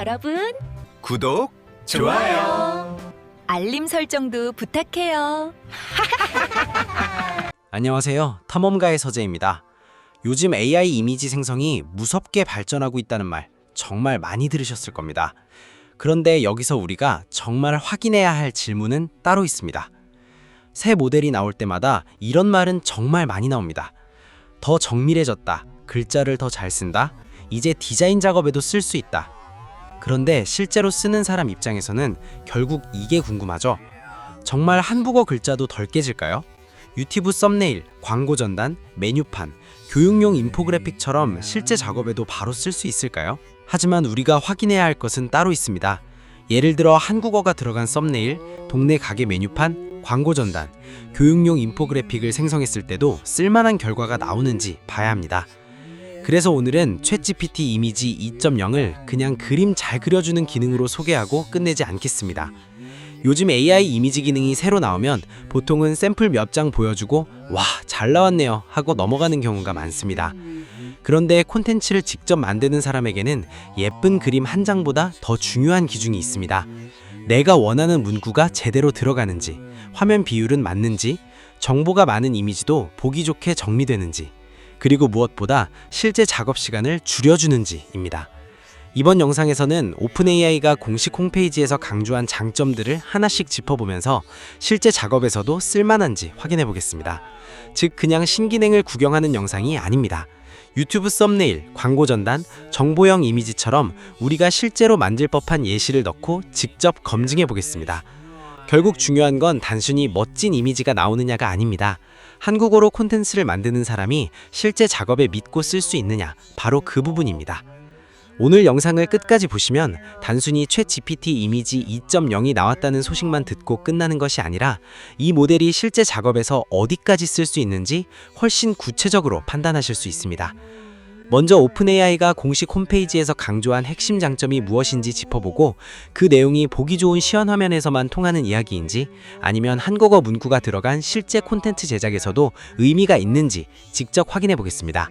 여러분, 구독, 좋아요. 알림 설정도 부탁해요. 안녕하세요. 탐험가의 서재입니다. 요즘 AI 이미지 생성이 무섭게 발전하고 있다는 말 정말 많이 들으셨을 겁니다. 그런데 여기서 우리가 정말 확인해야 할 질문은 따로 있습니다. 새 모델이 나올 때마다 이런 말은 정말 많이 나옵니다. 더 정밀해졌다. 글자를 더 잘 쓴다. 이제 디자인 작업에도 쓸 수 있다. 그런데 실제로 쓰는 사람 입장에서는 결국 이게 궁금하죠. 정말 한국어 글자도 덜 깨질까요? 유튜브 썸네일, 광고 전단, 메뉴판, 교육용 인포그래픽처럼 실제 작업에도 바로 쓸 수 있을까요? 하지만 우리가 확인해야 할 것은 따로 있습니다. 예를 들어 한국어가 들어간 썸네일, 동네 가게 메뉴판, 광고 전단, 교육용 인포그래픽을 생성했을 때도 쓸만한 결과가 나오는지 봐야 합니다. 그래서 오늘은 챗GPT 이미지 2.0을 그냥 그림 잘 그려주는 기능으로 소개하고 끝내지 않겠습니다. 요즘 AI 이미지 기능이 새로 나오면 보통은 샘플 몇 장 보여주고 와, 잘 나왔네요 하고 넘어가는 경우가 많습니다. 그런데 콘텐츠를 직접 만드는 사람에게는 예쁜 그림 한 장보다 더 중요한 기준이 있습니다. 내가 원하는 문구가 제대로 들어가는지, 화면 비율은 맞는지, 정보가 많은 이미지도 보기 좋게 정리되는지, 그리고 무엇보다 실제 작업 시간을 줄여주는지입니다. 이번 영상에서는 오픈AI가 공식 홈페이지에서 강조한 장점들을 하나씩 짚어보면서 실제 작업에서도 쓸만한지 확인해 보겠습니다. 즉 그냥 신기능을 구경하는 영상이 아닙니다. 유튜브 썸네일, 광고 전단, 정보형 이미지처럼 우리가 실제로 만들 법한 예시를 넣고 직접 검증해 보겠습니다. 결국 중요한 건 단순히 멋진 이미지가 나오느냐가 아닙니다. 한국어로 콘텐츠를 만드는 사람이 실제 작업에 믿고 쓸 수 있느냐, 바로 그 부분입니다. 오늘 영상을 끝까지 보시면 단순히 챗GPT 이미지 2.0이 나왔다는 소식만 듣고 끝나는 것이 아니라 이 모델이 실제 작업에서 어디까지 쓸 수 있는지 훨씬 구체적으로 판단하실 수 있습니다. 먼저 오픈AI가 공식 홈페이지에서 강조한 핵심 장점이 무엇인지 짚어보고 그 내용이 보기 좋은 시연 화면에서만 통하는 이야기인지 아니면 한국어 문구가 들어간 실제 콘텐츠 제작에서도 의미가 있는지 직접 확인해 보겠습니다.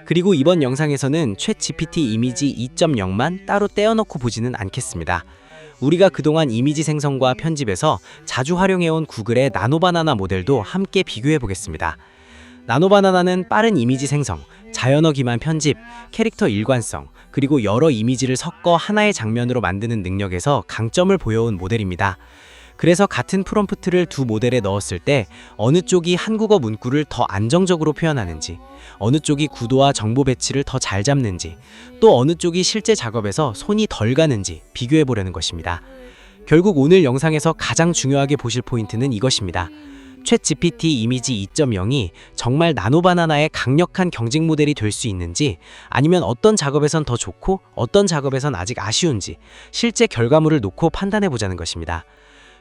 그리고 이번 영상에서는 챗GPT 이미지 2.0만 따로 떼어놓고 보지는 않겠습니다. 우리가 그동안 이미지 생성과 편집에서 자주 활용해온 구글의 나노바나나 모델도 함께 비교해 보겠습니다. 나노바나나는 빠른 이미지 생성, 자연어 기반 편집, 캐릭터 일관성, 그리고 여러 이미지를 섞어 하나의 장면으로 만드는 능력에서 강점을 보여온 모델입니다. 그래서 같은 프롬프트를 두 모델에 넣었을 때 어느 쪽이 한국어 문구를 더 안정적으로 표현하는지, 어느 쪽이 구도와 정보 배치를 더 잘 잡는지, 또 어느 쪽이 실제 작업에서 손이 덜 가는지 비교해 보려는 것입니다. 결국 오늘 영상에서 가장 중요하게 보실 포인트는 이것입니다. 챗GPT 이미지 2.0이 정말 나노바나나의 강력한 경쟁 모델이 될 수 있는지, 아니면 어떤 작업에선 더 좋고 어떤 작업에선 아직 아쉬운지 실제 결과물을 놓고 판단해 보자는 것입니다.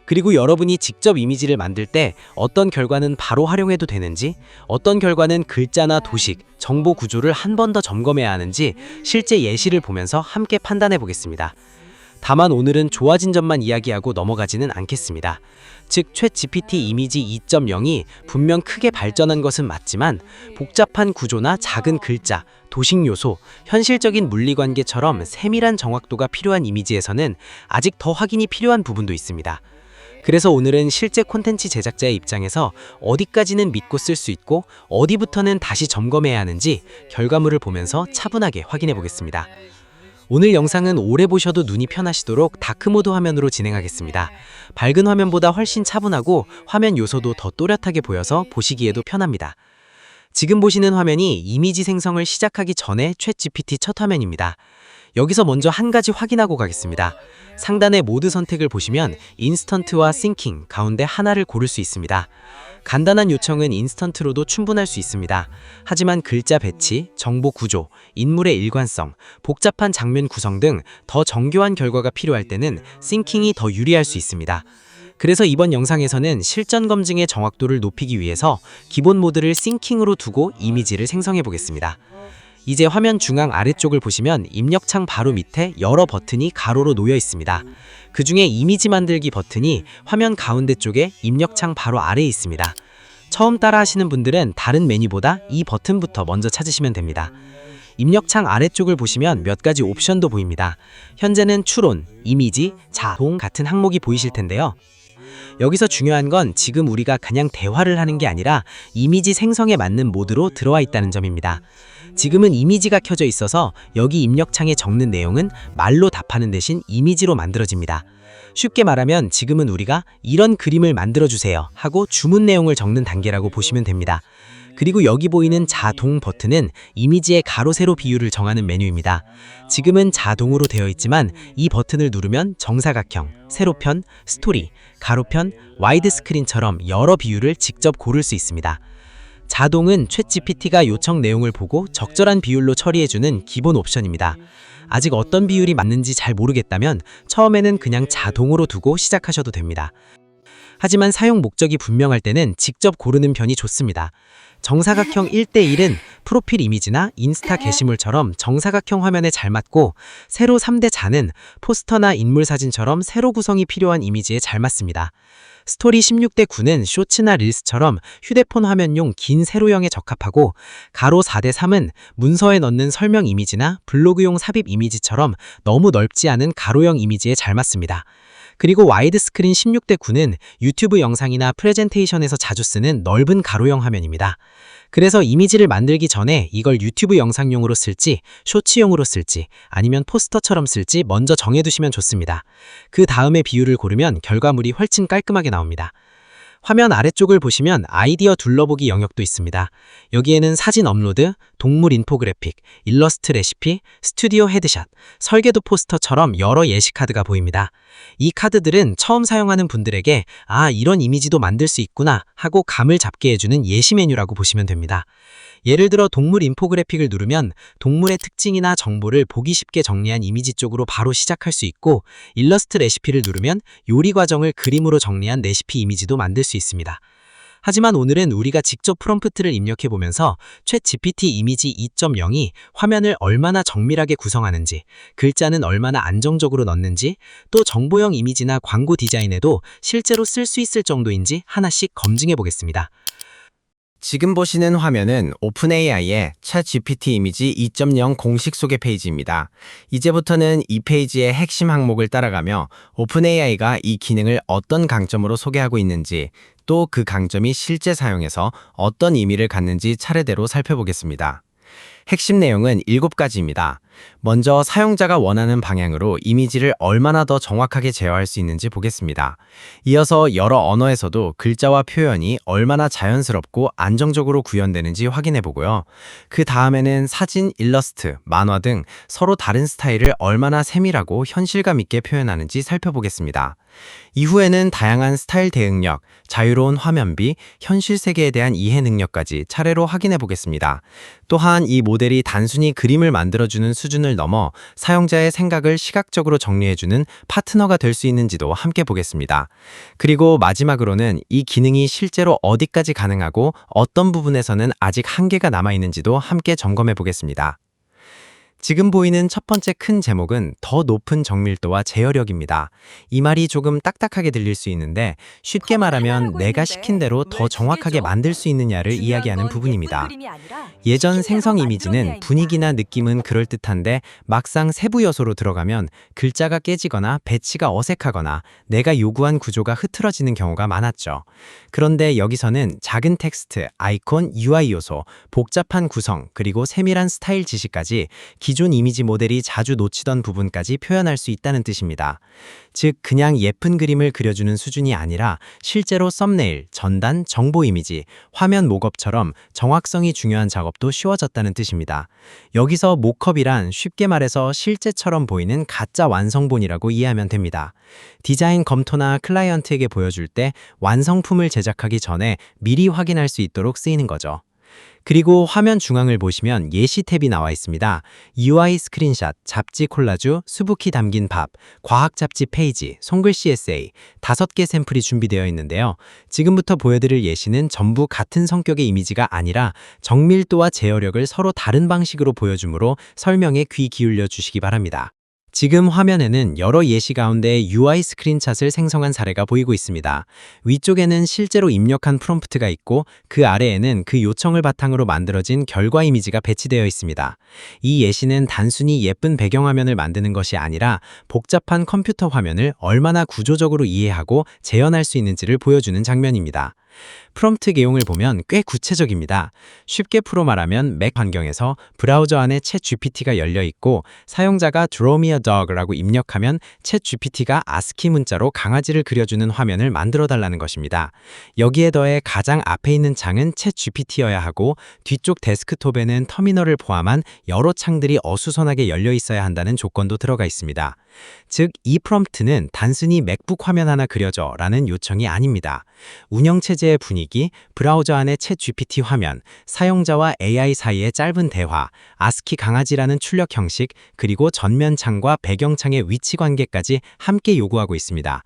그리고 여러분이 직접 이미지를 만들 때 어떤 결과는 바로 활용해도 되는지, 어떤 결과는 글자나 도식, 정보 구조를 한 번 더 점검해야 하는지 실제 예시를 보면서 함께 판단해 보겠습니다. 다만 오늘은 좋아진 점만 이야기하고 넘어가지는 않겠습니다. 즉 챗GPT 이미지 2.0이 분명 크게 발전한 것은 맞지만 복잡한 구조나 작은 글자, 도식 요소, 현실적인 물리관계처럼 세밀한 정확도가 필요한 이미지에서는 아직 더 확인이 필요한 부분도 있습니다. 그래서 오늘은 실제 콘텐츠 제작자의 입장에서 어디까지는 믿고 쓸 수 있고 어디부터는 다시 점검해야 하는지 결과물을 보면서 차분하게 확인해 보겠습니다. 오늘 영상은 오래 보셔도 눈이 편하시도록 다크모드 화면으로 진행하겠습니다. 밝은 화면보다 훨씬 차분하고 화면 요소도 더 또렷하게 보여서 보시기에도 편합니다. 지금 보시는 화면이 이미지 생성을 시작하기 전에 챗GPT 첫 화면입니다. 여기서 먼저 한 가지 확인하고 가겠습니다. 상단의 모드 선택을 보시면 인스턴트와 싱킹 가운데 하나를 고를 수 있습니다. 간단한 요청은 인스턴트로도 충분할 수 있습니다. 하지만 글자 배치, 정보 구조, 인물의 일관성, 복잡한 장면 구성 등 더 정교한 결과가 필요할 때는 싱킹이 더 유리할 수 있습니다. 그래서 이번 영상에서는 실전 검증의 정확도를 높이기 위해서 기본 모드를 싱킹으로 두고 이미지를 생성해 보겠습니다. 이제 화면 중앙 아래쪽을 보시면 입력창 바로 밑에 여러 버튼이 가로로 놓여 있습니다. 그 중에 이미지 만들기 버튼이 화면 가운데 쪽에 입력창 바로 아래에 있습니다. 처음 따라 하시는 분들은 다른 메뉴보다 이 버튼부터 먼저 찾으시면 됩니다. 입력창 아래쪽을 보시면 몇 가지 옵션도 보입니다. 현재는 추론, 이미지, 자동 같은 항목이 보이실 텐데요. 여기서 중요한 건 지금 우리가 그냥 대화를 하는 게 아니라 이미지 생성에 맞는 모드로 들어와 있다는 점입니다. 지금은 이미지가 켜져 있어서 여기 입력창에 적는 내용은 말로 답하는 대신 이미지로 만들어집니다. 쉽게 말하면 지금은 우리가 이런 그림을 만들어주세요 하고 주문 내용을 적는 단계라고 보시면 됩니다. 그리고 여기 보이는 자동 버튼은 이미지의 가로 세로 비율을 정하는 메뉴입니다. 지금은 자동으로 되어 있지만 이 버튼을 누르면 정사각형, 세로편, 스토리, 가로편, 와이드 스크린처럼 여러 비율을 직접 고를 수 있습니다. 자동은 챗GPT가 요청 내용을 보고 적절한 비율로 처리해주는 기본 옵션입니다. 아직 어떤 비율이 맞는지 잘 모르겠다면 처음에는 그냥 자동으로 두고 시작하셔도 됩니다. 하지만 사용 목적이 분명할 때는 직접 고르는 편이 좋습니다. 정사각형 1:1은 프로필 이미지나 인스타 게시물처럼 정사각형 화면에 잘 맞고, 세로 3:4는 포스터나 인물 사진처럼 세로 구성이 필요한 이미지에 잘 맞습니다. 스토리 16:9는 쇼츠나 릴스처럼 휴대폰 화면용 긴 세로형에 적합하고, 가로 4:3은 문서에 넣는 설명 이미지나 블로그용 삽입 이미지처럼 너무 넓지 않은 가로형 이미지에 잘 맞습니다. 그리고 와이드 스크린 16:9는 유튜브 영상이나 프레젠테이션에서 자주 쓰는 넓은 가로형 화면입니다. 그래서 이미지를 만들기 전에 이걸 유튜브 영상용으로 쓸지, 쇼츠용으로 쓸지, 아니면 포스터처럼 쓸지 먼저 정해두시면 좋습니다. 그 다음에 비율을 고르면 결과물이 훨씬 깔끔하게 나옵니다. 화면 아래쪽을 보시면 아이디어 둘러보기 영역도 있습니다. 여기에는 사진 업로드, 동물 인포그래픽, 일러스트 레시피, 스튜디오 헤드샷, 설계도 포스터처럼 여러 예시 카드가 보입니다. 이 카드들은 처음 사용하는 분들에게 이런 이미지도 만들 수 있구나 하고 감을 잡게 해주는 예시 메뉴라고 보시면 됩니다. 예를 들어 동물 인포그래픽을 누르면 동물의 특징이나 정보를 보기 쉽게 정리한 이미지 쪽으로 바로 시작할 수 있고, 일러스트 레시피를 누르면 요리 과정을 그림으로 정리한 레시피 이미지도 만들 수 있습니다. 하지만 오늘은 우리가 직접 프롬프트를 입력해보면서 챗GPT 이미지 2.0이 화면을 얼마나 정밀하게 구성하는지, 글자는 얼마나 안정적으로 넣는지, 또 정보형 이미지나 광고 디자인에도 실제로 쓸 수 있을 정도인지 하나씩 검증해보겠습니다. 지금 보시는 화면은 오픈AI의 챗GPT 이미지 2.0 공식 소개 페이지입니다. 이제부터는 이 페이지의 핵심 항목을 따라가며 오픈AI가 이 기능을 어떤 강점으로 소개하고 있는지, 또 그 강점이 실제 사용에서 어떤 의미를 갖는지 차례대로 살펴보겠습니다. 핵심 내용은 7가지입니다. 먼저 사용자가 원하는 방향으로 이미지를 얼마나 더 정확하게 제어할 수 있는지 보겠습니다. 이어서 여러 언어에서도 글자와 표현이 얼마나 자연스럽고 안정적으로 구현되는지 확인해 보고요. 그 다음에는 사진, 일러스트, 만화 등 서로 다른 스타일을 얼마나 세밀하고 현실감 있게 표현하는지 살펴보겠습니다. 이후에는 다양한 스타일 대응력, 자유로운 화면비, 현실 세계에 대한 이해 능력까지 차례로 확인해 보겠습니다. 또한 이 모델이 단순히 그림을 만들어주는 수준을 넘어 사용자의 생각을 시각적으로 정리해주는 파트너가 될 수 있는지도 함께 보겠습니다. 그리고 마지막으로는 이 기능이 실제로 어디까지 가능하고 어떤 부분에서는 아직 한계가 남아있는지도 함께 점검해 보겠습니다. 지금 보이는 첫 번째 큰 제목은 더 높은 정밀도와 제어력입니다. 이 말이 조금 딱딱하게 들릴 수 있는데, 쉽게 말하면 내가 시킨 대로 더 정확하게 만들 수 있느냐를 이야기하는 부분입니다. 예전 생성 이미지는 분위기나 느낌은 그럴듯한데 막상 세부 요소로 들어가면 글자가 깨지거나 배치가 어색하거나 내가 요구한 구조가 흐트러지는 경우가 많았죠. 그런데 여기서는 작은 텍스트, 아이콘, UI 요소, 복잡한 구성, 그리고 세밀한 스타일 지시까지 기존 이미지 모델이 자주 놓치던 부분까지 표현할 수 있다는 뜻입니다. 즉, 그냥 예쁜 그림을 그려주는 수준이 아니라 실제로 썸네일, 전단, 정보 이미지, 화면 모컵처럼 정확성이 중요한 작업도 쉬워졌다는 뜻입니다. 여기서 모컵이란 쉽게 말해서 실제처럼 보이는 가짜 완성본이라고 이해하면 됩니다. 디자인 검토나 클라이언트에게 보여줄 때 완성품을 제작하기 전에 미리 확인할 수 있도록 쓰이는 거죠. 그리고 화면 중앙을 보시면 예시 탭이 나와 있습니다. UI 스크린샷, 잡지 콜라주, 수북히 담긴 밥, 과학 잡지 페이지, 손글씨 에세이, 5개 샘플이 준비되어 있는데요. 지금부터 보여드릴 예시는 전부 같은 성격의 이미지가 아니라 정밀도와 제어력을 서로 다른 방식으로 보여주므로 설명에 귀 기울여 주시기 바랍니다. 지금 화면에는 여러 예시 가운데 UI 스크린샷을 생성한 사례가 보이고 있습니다. 위쪽에는 실제로 입력한 프롬프트가 있고 그 아래에는 그 요청을 바탕으로 만들어진 결과 이미지가 배치되어 있습니다. 이 예시는 단순히 예쁜 배경화면을 만드는 것이 아니라 복잡한 컴퓨터 화면을 얼마나 구조적으로 이해하고 재현할 수 있는지를 보여주는 장면입니다. 프롬프트 내용을 보면 꽤 구체적입니다. 쉽게 풀어 말하면 맥 환경에서 브라우저 안에 챗 GPT가 열려 있고 사용자가 Draw me a dog라고 입력하면 챗 GPT가 아스키 문자로 강아지를 그려주는 화면을 만들어 달라는 것입니다. 여기에 더해 가장 앞에 있는 창은 챗 GPT여야 하고 뒤쪽 데스크톱에는 터미널을 포함한 여러 창들이 어수선하게 열려 있어야 한다는 조건도 들어가 있습니다. 즉, 이 프롬프트는 단순히 맥북 화면 하나 그려줘 라는 요청이 아닙니다. 운영체제의 분위기, 브라우저 안의 챗 GPT 화면, 사용자와 AI 사이의 짧은 대화, 아스키 강아지라는 출력 형식, 그리고 전면 창과 배경 창의 위치 관계까지 함께 요구하고 있습니다.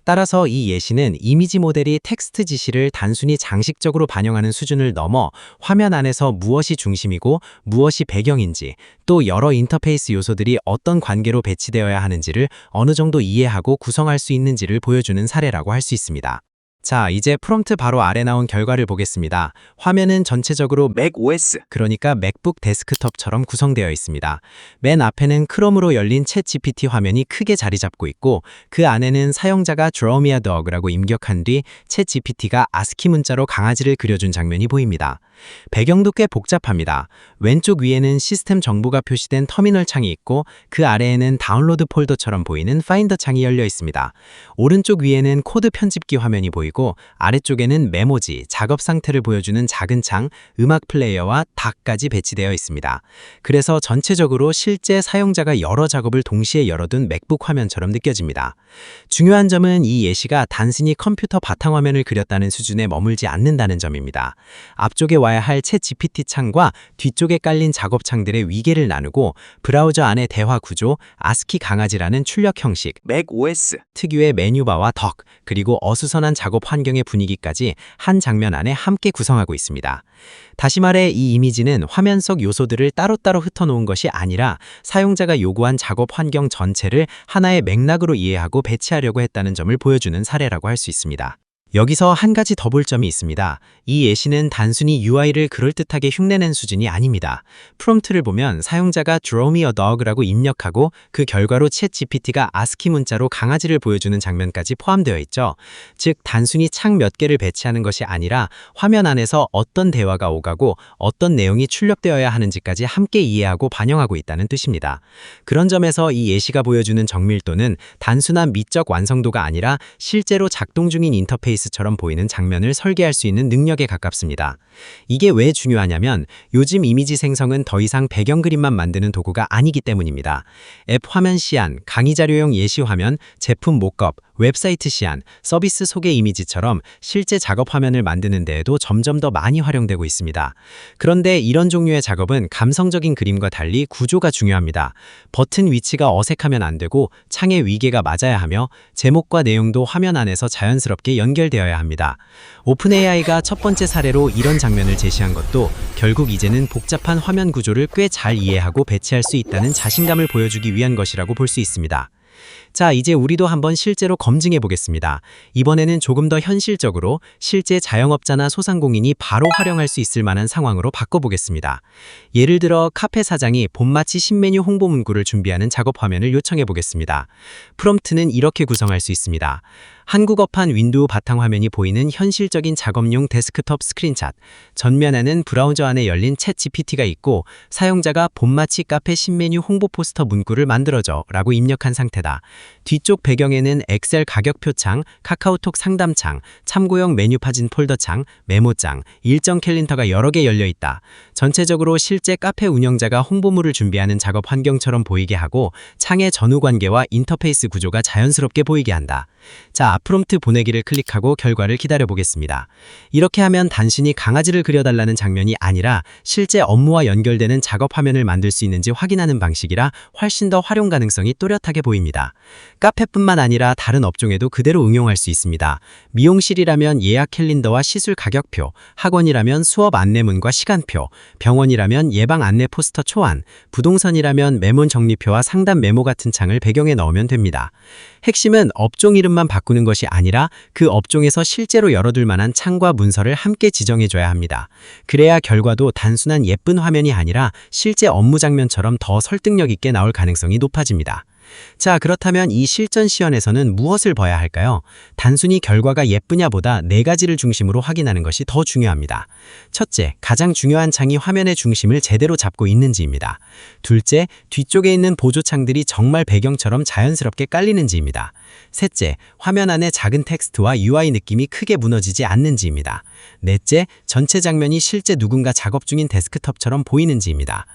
따라서 이 예시는 이미지 모델이 텍스트 지시를 단순히 장식적으로 반영하는 수준을 넘어 화면 안에서 무엇이 중심이고 무엇이 배경인지, 또 여러 인터페이스 요소들이 어떤 관계로 배치되어야 하는지를 어느 정도 이해하고 구성할 수 있는지를 보여주는 사례라고 할 수 있습니다. 자, 이제 프롬프트 바로 아래 나온 결과를 보겠습니다. 화면은 전체적으로 macOS, 그러니까 맥북 데스크톱처럼 구성되어 있습니다. 맨 앞에는 크롬으로 열린 챗 GPT 화면이 크게 자리 잡고 있고 그 안에는 사용자가 Draw me a dog라고 입력한 뒤 챗 GPT가 아스키 문자로 강아지를 그려준 장면이 보입니다. 배경도 꽤 복잡합니다. 왼쪽 위에는 시스템 정보가 표시된 터미널 창이 있고 그 아래에는 다운로드 폴더처럼 보이는 파인더 창이 열려 있습니다. 오른쪽 위에는 코드 편집기 화면이 보이고 아래쪽에는 메모지, 작업 상태를 보여주는 작은 창, 음악 플레이어와 닥까지 배치되어 있습니다. 그래서 전체적으로 실제 사용자가 여러 작업을 동시에 열어둔 맥북 화면처럼 느껴집니다. 중요한 점은 이 예시가 단순히 컴퓨터 바탕화면을 그렸다는 수준에 머물지 않는다는 점입니다. 앞쪽에 와야 할 챗 GPT 창과 뒤쪽에 깔린 작업 창들의 위계를 나누고 브라우저 안의 대화 구조, 아스키 강아지라는 출력 형식, macOS 특유의 메뉴바와 덕, 그리고 어수선한 작업 환경의 분위기까지 한 장면 안에 함께 구성하고 있습니다. 다시 말해 이 이미지는 화면 속 요소들을 따로따로 흩어놓은 것이 아니라 사용자가 요구한 작업 환경 전체를 하나의 맥락으로 이해하고 배치하려고 했다는 점을 보여주는 사례라고 할 수 있습니다. 여기서 한 가지 더 볼 점이 있습니다. 이 예시는 단순히 UI를 그럴듯하게 흉내낸 수준이 아닙니다. 프롬프트를 보면 사용자가 Draw me a dog라고 입력하고 그 결과로 챗 GPT가 아스키 문자로 강아지를 보여주는 장면까지 포함되어 있죠. 즉, 단순히 창 몇 개를 배치하는 것이 아니라 화면 안에서 어떤 대화가 오가고 어떤 내용이 출력되어야 하는지까지 함께 이해하고 반영하고 있다는 뜻입니다. 그런 점에서 이 예시가 보여주는 정밀도는 단순한 미적 완성도가 아니라 실제로 작동 중인 인터페이스 처럼 보이는 장면을 설계할 수 있는 능력에 가깝습니다. 이게 왜 중요하냐면 요즘 이미지 생성은 더 이상 배경 그림만 만드는 도구가 아니기 때문입니다. 앱 화면 시안, 강의 자료용 예시 화면, 제품 모컵, 웹사이트 시안, 서비스 소개 이미지처럼 실제 작업 화면을 만드는 데에도 점점 더 많이 활용되고 있습니다. 그런데 이런 종류의 작업은 감성적인 그림과 달리 구조가 중요합니다. 버튼 위치가 어색하면 안 되고 창의 위계가 맞아야 하며 제목과 내용도 화면 안에서 자연스럽게 연결되어야 합니다. 오픈AI가 첫 번째 사례로 이런 장면을 제시한 것도 결국 이제는 복잡한 화면 구조를 꽤 잘 이해하고 배치할 수 있다는 자신감을 보여주기 위한 것이라고 볼 수 있습니다. 자, 이제 우리도 한번 실제로 검증해 보겠습니다. 이번에는 조금 더 현실적으로 실제 자영업자나 소상공인이 바로 활용할 수 있을 만한 상황으로 바꿔보겠습니다. 예를 들어 카페 사장이 봄맞이 신메뉴 홍보 문구를 준비하는 작업 화면을 요청해 보겠습니다. 프롬프트는 이렇게 구성할 수 있습니다. 한국어판 윈도우 바탕화면이 보이는 현실적인 작업용 데스크톱 스크린샷, 전면에는 브라우저 안에 열린 챗 GPT가 있고 사용자가 봄맞이 카페 신메뉴 홍보 포스터 문구를 만들어줘 라고 입력한 상태다. 뒤쪽 배경에는 엑셀 가격표창, 카카오톡 상담창, 참고용 메뉴 파진 폴더창, 메모장, 일정 캘린더가 여러 개 열려 있다. 전체적으로 실제 카페 운영자가 홍보물을 준비하는 작업 환경처럼 보이게 하고 창의 전후 관계와 인터페이스 구조가 자연스럽게 보이게 한다. 자, 자, 프롬프트 보내기를 클릭하고 결과를 기다려보겠습니다. 이렇게 하면 단순히 강아지를 그려달라는 장면이 아니라 실제 업무와 연결되는 작업 화면을 만들 수 있는지 확인하는 방식이라 훨씬 더 활용 가능성이 또렷하게 보입니다. 카페뿐만 아니라 다른 업종에도 그대로 응용할 수 있습니다. 미용실이라면 예약 캘린더와 시술 가격표, 학원이라면 수업 안내문과 시간표, 병원이라면 예방 안내 포스터 초안, 부동산이라면 매문 정리표와 상담 메모 같은 창을 배경에 넣으면 됩니다. 핵심은 업종 이름만 바꾸는 것이 아니라 그 업종에서 실제로 열어둘 만한 창과 문서를 함께 지정해줘야 합니다. 그래야 결과도 단순한 예쁜 화면이 아니라 실제 업무 장면처럼 더 설득력 있게 나올 가능성이 높아집니다. 자, 그렇다면 이 실전 시연에서는 무엇을 봐야 할까요? 단순히 결과가 예쁘냐보다 4가지를 중심으로 확인하는 것이 더 중요합니다. 첫째, 가장 중요한 창이 화면의 중심을 제대로 잡고 있는지입니다. 둘째, 뒤쪽에 있는 보조창들이 정말 배경처럼 자연스럽게 깔리는지입니다. 셋째, 화면 안에 작은 텍스트와 UI 느낌이 크게 무너지지 않는지입니다. 넷째, 전체 장면이 실제 누군가 작업 중인 데스크톱처럼 보이는지입니다.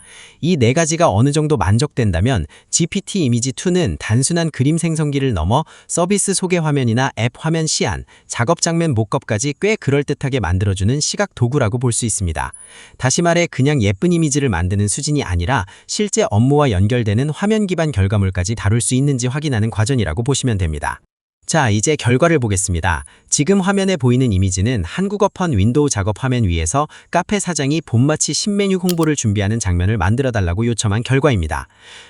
이 4가지가 어느 정도 만족된다면 GPT 이미지 2는 단순한 그림 생성기를 넘어 서비스 소개 화면이나 앱 화면 시안, 작업 장면 모컵까지 꽤 그럴듯하게 만들어주는 시각 도구라고 볼 수 있습니다. 다시 말해 그냥 예쁜 이미지를 만드는 수준이 아니라 실제 업무와 연결되는 화면 기반 결과물까지 다룰 수 있는지 확인하는 과정이라고 보시면 됩니다. 자, 이제 결과를 보겠습니다. 지금 화면에 보이는 이미지는 한국어 폰 윈도우 작업 화면 위에서 카페 사장이 봄마치 신메뉴 홍보를 준비하는 장면을 만들어달라고 요청한 결과입니다.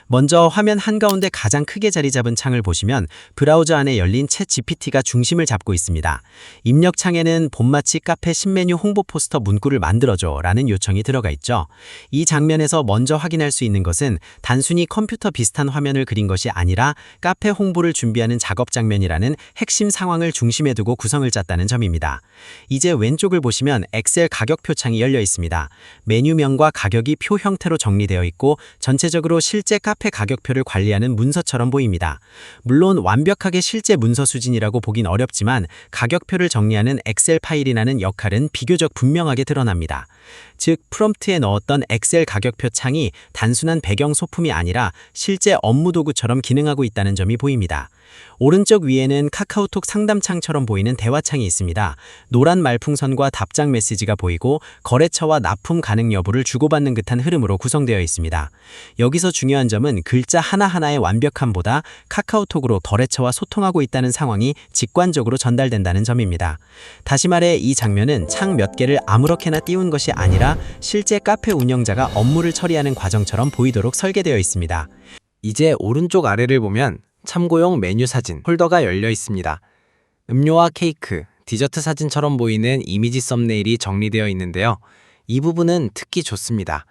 먼저 화면 한가운데 가장 크게 자리 잡은 창을 보시면 브라우저 안에 열린 챗 GPT가 중심을 잡고 있습니다. 입력 창에는 봄마치 카페 신메뉴 홍보 포스터 문구를 만들어줘 라는 요청이 들어가 있죠. 이 장면에서 먼저 확인할 수 있는 것은 단순히 컴퓨터 비슷한 화면을 그린 것이 아니라 카페 홍보를 준비하는 작업 장면이라는 핵심 상황을 중심에 두고 구성을 짰다는 점입니다. 이제 왼쪽을 보시면 엑셀 가격표 창이 열려 있습니다. 메뉴명과 가격이 표 형태로 정리되어 있고 전체적으로 실제 카페 가격표를 관리하는 문서처럼 보입니다. 물론 완벽하게 실제 문서 수준이라고 보긴 어렵지만 가격표를 정리하는 엑셀 파일이라는 역할은 비교적 분명하게 드러납니다. 즉, 프롬프트에 넣었던 엑셀 가격표 창이 단순한 배경 소품이 아니라 실제 업무 도구처럼 기능하고 있다는 점이 보입니다. 오른쪽 위에는 카카오톡 상담창처럼 보이는 대화창이 있습니다. 노란 말풍선과 답장 메시지가 보이고 거래처와 납품 가능 여부를 주고받는 듯한 흐름으로 구성되어 있습니다. 여기서 중요한 점은 글자 하나하나의 완벽함보다 카카오톡으로 거래처와 소통하고 있다는 상황이 직관적으로 전달된다는 점입니다. 다시 말해 이 장면은 창 몇 개를 아무렇게나 띄운 것이 아니라 실제 카페 운영자가 업무를 처리하는 과정처럼 보이도록 설계되어 있습니다. 이제 오른쪽 아래를 보면 참고용 메뉴 사진 폴더가 열려 있습니다. 음료와 케이크, 디저트 사진처럼 보이는 이미지 썸네일이 정리되어 있는데요. 이 부분은 특히 좋습니다.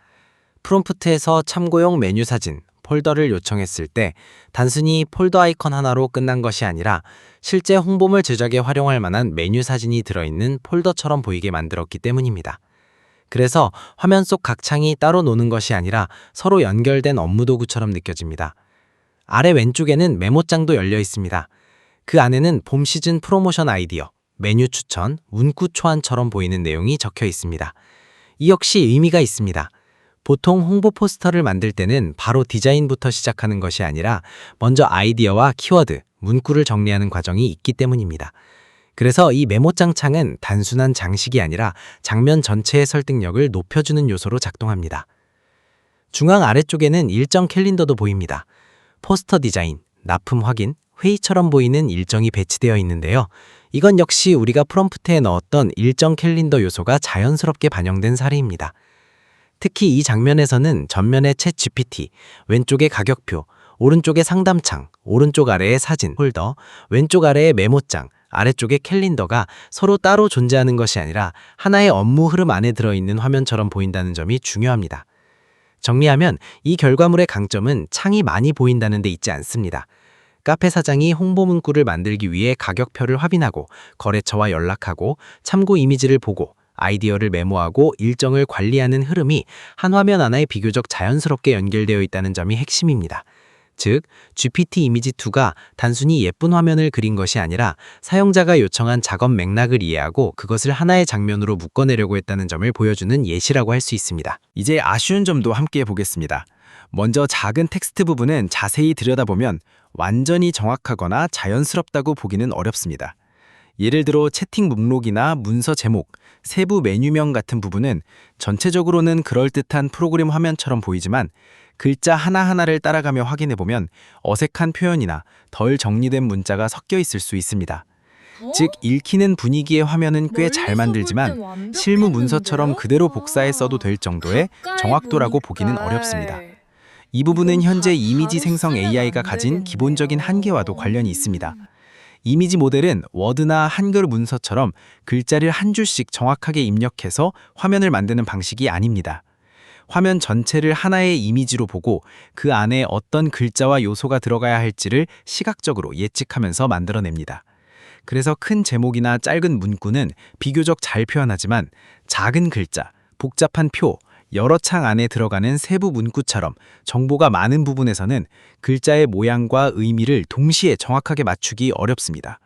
프롬프트에서 참고용 메뉴 사진 폴더를 요청했을 때 단순히 폴더 아이콘 하나로 끝난 것이 아니라 실제 홍보물 제작에 활용할 만한 메뉴 사진이 들어있는 폴더처럼 보이게 만들었기 때문입니다. 그래서 화면 속 각 창이 따로 노는 것이 아니라 서로 연결된 업무 도구처럼 느껴집니다. 아래 왼쪽에는 메모장도 열려 있습니다. 그 안에는 봄 시즌 프로모션 아이디어, 메뉴 추천, 문구 초안처럼 보이는 내용이 적혀 있습니다. 이 역시 의미가 있습니다. 보통 홍보 포스터를 만들 때는 바로 디자인부터 시작하는 것이 아니라 먼저 아이디어와 키워드, 문구를 정리하는 과정이 있기 때문입니다. 그래서 이 메모장 창은 단순한 장식이 아니라 장면 전체의 설득력을 높여주는 요소로 작동합니다. 중앙 아래쪽에는 일정 캘린더도 보입니다. 포스터 디자인, 납품 확인, 회의처럼 보이는 일정이 배치되어 있는데요. 이건 역시 우리가 프롬프트에 넣었던 일정 캘린더 요소가 자연스럽게 반영된 사례입니다. 특히 이 장면에서는 전면에 챗 GPT, 왼쪽에 가격표, 오른쪽에 상담창, 오른쪽 아래에 사진, 폴더, 왼쪽 아래에 메모장, 아래쪽에 캘린더가 서로 따로 존재하는 것이 아니라 하나의 업무 흐름 안에 들어있는 화면처럼 보인다는 점이 중요합니다. 정리하면 이 결과물의 강점은 창이 많이 보인다는 데 있지 않습니다. 카페 사장이 홍보 문구를 만들기 위해 가격표를 확인하고 거래처와 연락하고 참고 이미지를 보고 아이디어를 메모하고 일정을 관리하는 흐름이 한 화면 하나에 비교적 자연스럽게 연결되어 있다는 점이 핵심입니다. 즉, GPT 이미지2가 단순히 예쁜 화면을 그린 것이 아니라 사용자가 요청한 작업 맥락을 이해하고 그것을 하나의 장면으로 묶어내려고 했다는 점을 보여주는 예시라고 할 수 있습니다. 이제 아쉬운 점도 함께 보겠습니다. 먼저 작은 텍스트 부분은 자세히 들여다보면 완전히 정확하거나 자연스럽다고 보기는 어렵습니다. 예를 들어 채팅 목록이나 문서 제목, 세부 메뉴명 같은 부분은 전체적으로는 그럴듯한 프로그램 화면처럼 보이지만 글자 하나하나를 따라가며 확인해보면 어색한 표현이나 덜 정리된 문자가 섞여 있을 수 있습니다. 즉, 읽히는 분위기의 화면은 꽤 잘 만들지만 실무 문서처럼 그대로 복사해 써도 될 정도의 정확도라고 보기는 어렵습니다. 이 부분은 현재 이미지 생성 AI가 가진 기본적인 한계와도 관련이 있습니다. 이미지 모델은 워드나 한글 문서처럼 글자를 한 줄씩 정확하게 입력해서 화면을 만드는 방식이 아닙니다. 화면 전체를 하나의 이미지로 보고 그 안에 어떤 글자와 요소가 들어가야 할지를 시각적으로 예측하면서 만들어냅니다. 그래서 큰 제목이나 짧은 문구는 비교적 잘 표현하지만 작은 글자, 복잡한 표, 여러 창 안에 들어가는 세부 문구처럼 정보가 많은 부분에서는 글자의 모양과 의미를 동시에 정확하게 맞추기 어렵습니다.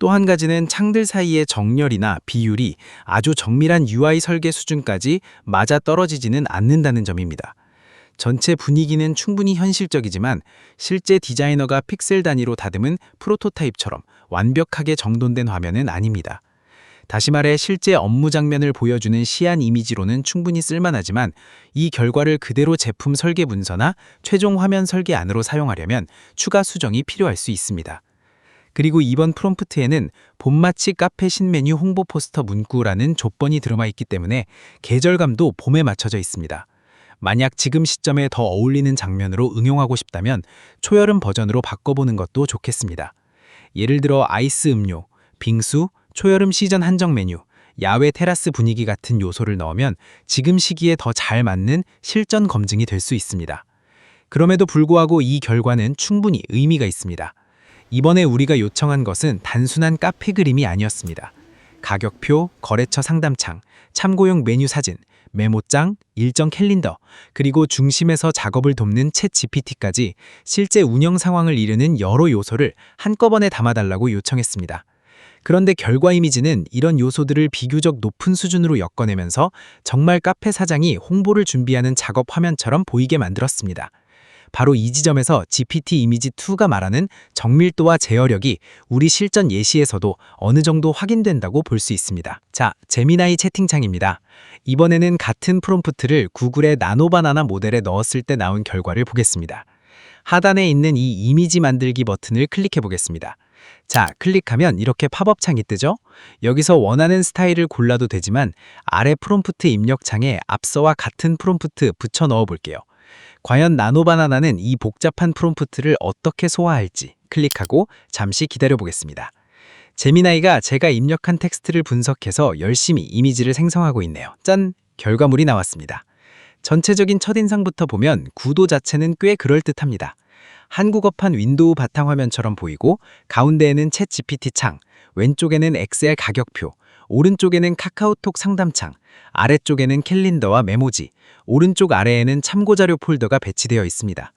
또 한 가지는 창들 사이의 정렬이나 비율이 아주 정밀한 UI 설계 수준까지 맞아떨어지지는 않는다는 점입니다. 전체 분위기는 충분히 현실적이지만 실제 디자이너가 픽셀 단위로 다듬은 프로토타입처럼 완벽하게 정돈된 화면은 아닙니다. 다시 말해 실제 업무 장면을 보여주는 시안 이미지로는 충분히 쓸만하지만 이 결과를 그대로 제품 설계 문서나 최종 화면 설계 안으로 사용하려면 추가 수정이 필요할 수 있습니다. 그리고 이번 프롬프트에는 봄마치 카페 신메뉴 홍보 포스터 문구라는 조건이 들어마 있기 때문에 계절감도 봄에 맞춰져 있습니다. 만약 지금 시점에 더 어울리는 장면으로 응용하고 싶다면 초여름 버전으로 바꿔보는 것도 좋겠습니다. 예를 들어 아이스 음료, 빙수, 초여름 시전 한정 메뉴, 야외 테라스 분위기 같은 요소를 넣으면 지금 시기에 더 잘 맞는 실전 검증이 될 수 있습니다. 그럼에도 불구하고 이 결과는 충분히 의미가 있습니다. 이번에 우리가 요청한 것은 단순한 카페 그림이 아니었습니다. 가격표, 거래처 상담창, 참고용 메뉴 사진, 메모장, 일정 캘린더, 그리고 중심에서 작업을 돕는 챗 GPT까지 실제 운영 상황을 이르는 여러 요소를 한꺼번에 담아달라고 요청했습니다. 그런데 결과 이미지는 이런 요소들을 비교적 높은 수준으로 엮어내면서 정말 카페 사장이 홍보를 준비하는 작업 화면처럼 보이게 만들었습니다. 바로 이 지점에서 GPT 이미지2가 말하는 정밀도와 제어력이 우리 실전 예시에서도 어느 정도 확인된다고 볼 수 있습니다. 자, 제미나이 채팅창입니다. 이번에는 같은 프롬프트를 구글의 나노바나나 모델에 넣었을 때 나온 결과를 보겠습니다. 하단에 있는 이 이미지 만들기 버튼을 클릭해 보겠습니다. 자, 클릭하면 이렇게 팝업 창이 뜨죠? 여기서 원하는 스타일을 골라도 되지만 아래 프롬프트 입력창에 앞서와 같은 프롬프트 붙여 넣어 볼게요. 과연 나노바나나는 이 복잡한 프롬프트를 어떻게 소화할지 클릭하고 잠시 기다려 보겠습니다. 제미나이가 제가 입력한 텍스트를 분석해서 열심히 이미지를 생성하고 있네요. 짠! 결과물이 나왔습니다. 전체적인 첫인상부터 보면 구도 자체는 꽤 그럴듯합니다. 한국어판 윈도우 바탕화면처럼 보이고 가운데에는 챗 GPT 창, 왼쪽에는 엑셀 가격표, 오른쪽에는 카카오톡 상담창, 아래쪽에는 캘린더와 메모지, 오른쪽 아래에는 참고자료 폴더가 배치되어 있습니다.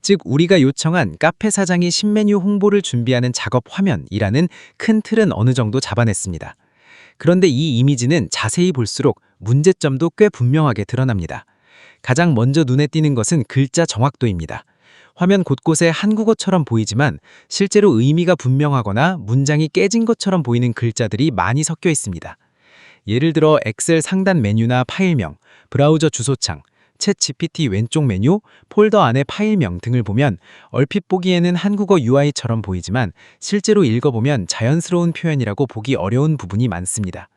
즉 우리가 요청한 카페 사장이 신메뉴 홍보를 준비하는 작업 화면이라는 큰 틀은 어느 정도 잡아냈습니다. 그런데 이 이미지는 자세히 볼수록 문제점도 꽤 분명하게 드러납니다. 가장 먼저 눈에 띄는 것은 글자 정확도입니다. 화면 곳곳에 한국어처럼 보이지만 실제로 의미가 분명하거나 문장이 깨진 것처럼 보이는 글자들이 많이 섞여 있습니다. 예를 들어 엑셀 상단 메뉴나 파일명, 브라우저 주소창, 챗 GPT 왼쪽 메뉴, 폴더 안의 파일명 등을 보면 얼핏 보기에는 한국어 UI처럼 보이지만 실제로 읽어보면 자연스러운 표현이라고 보기 어려운 부분이 많습니다.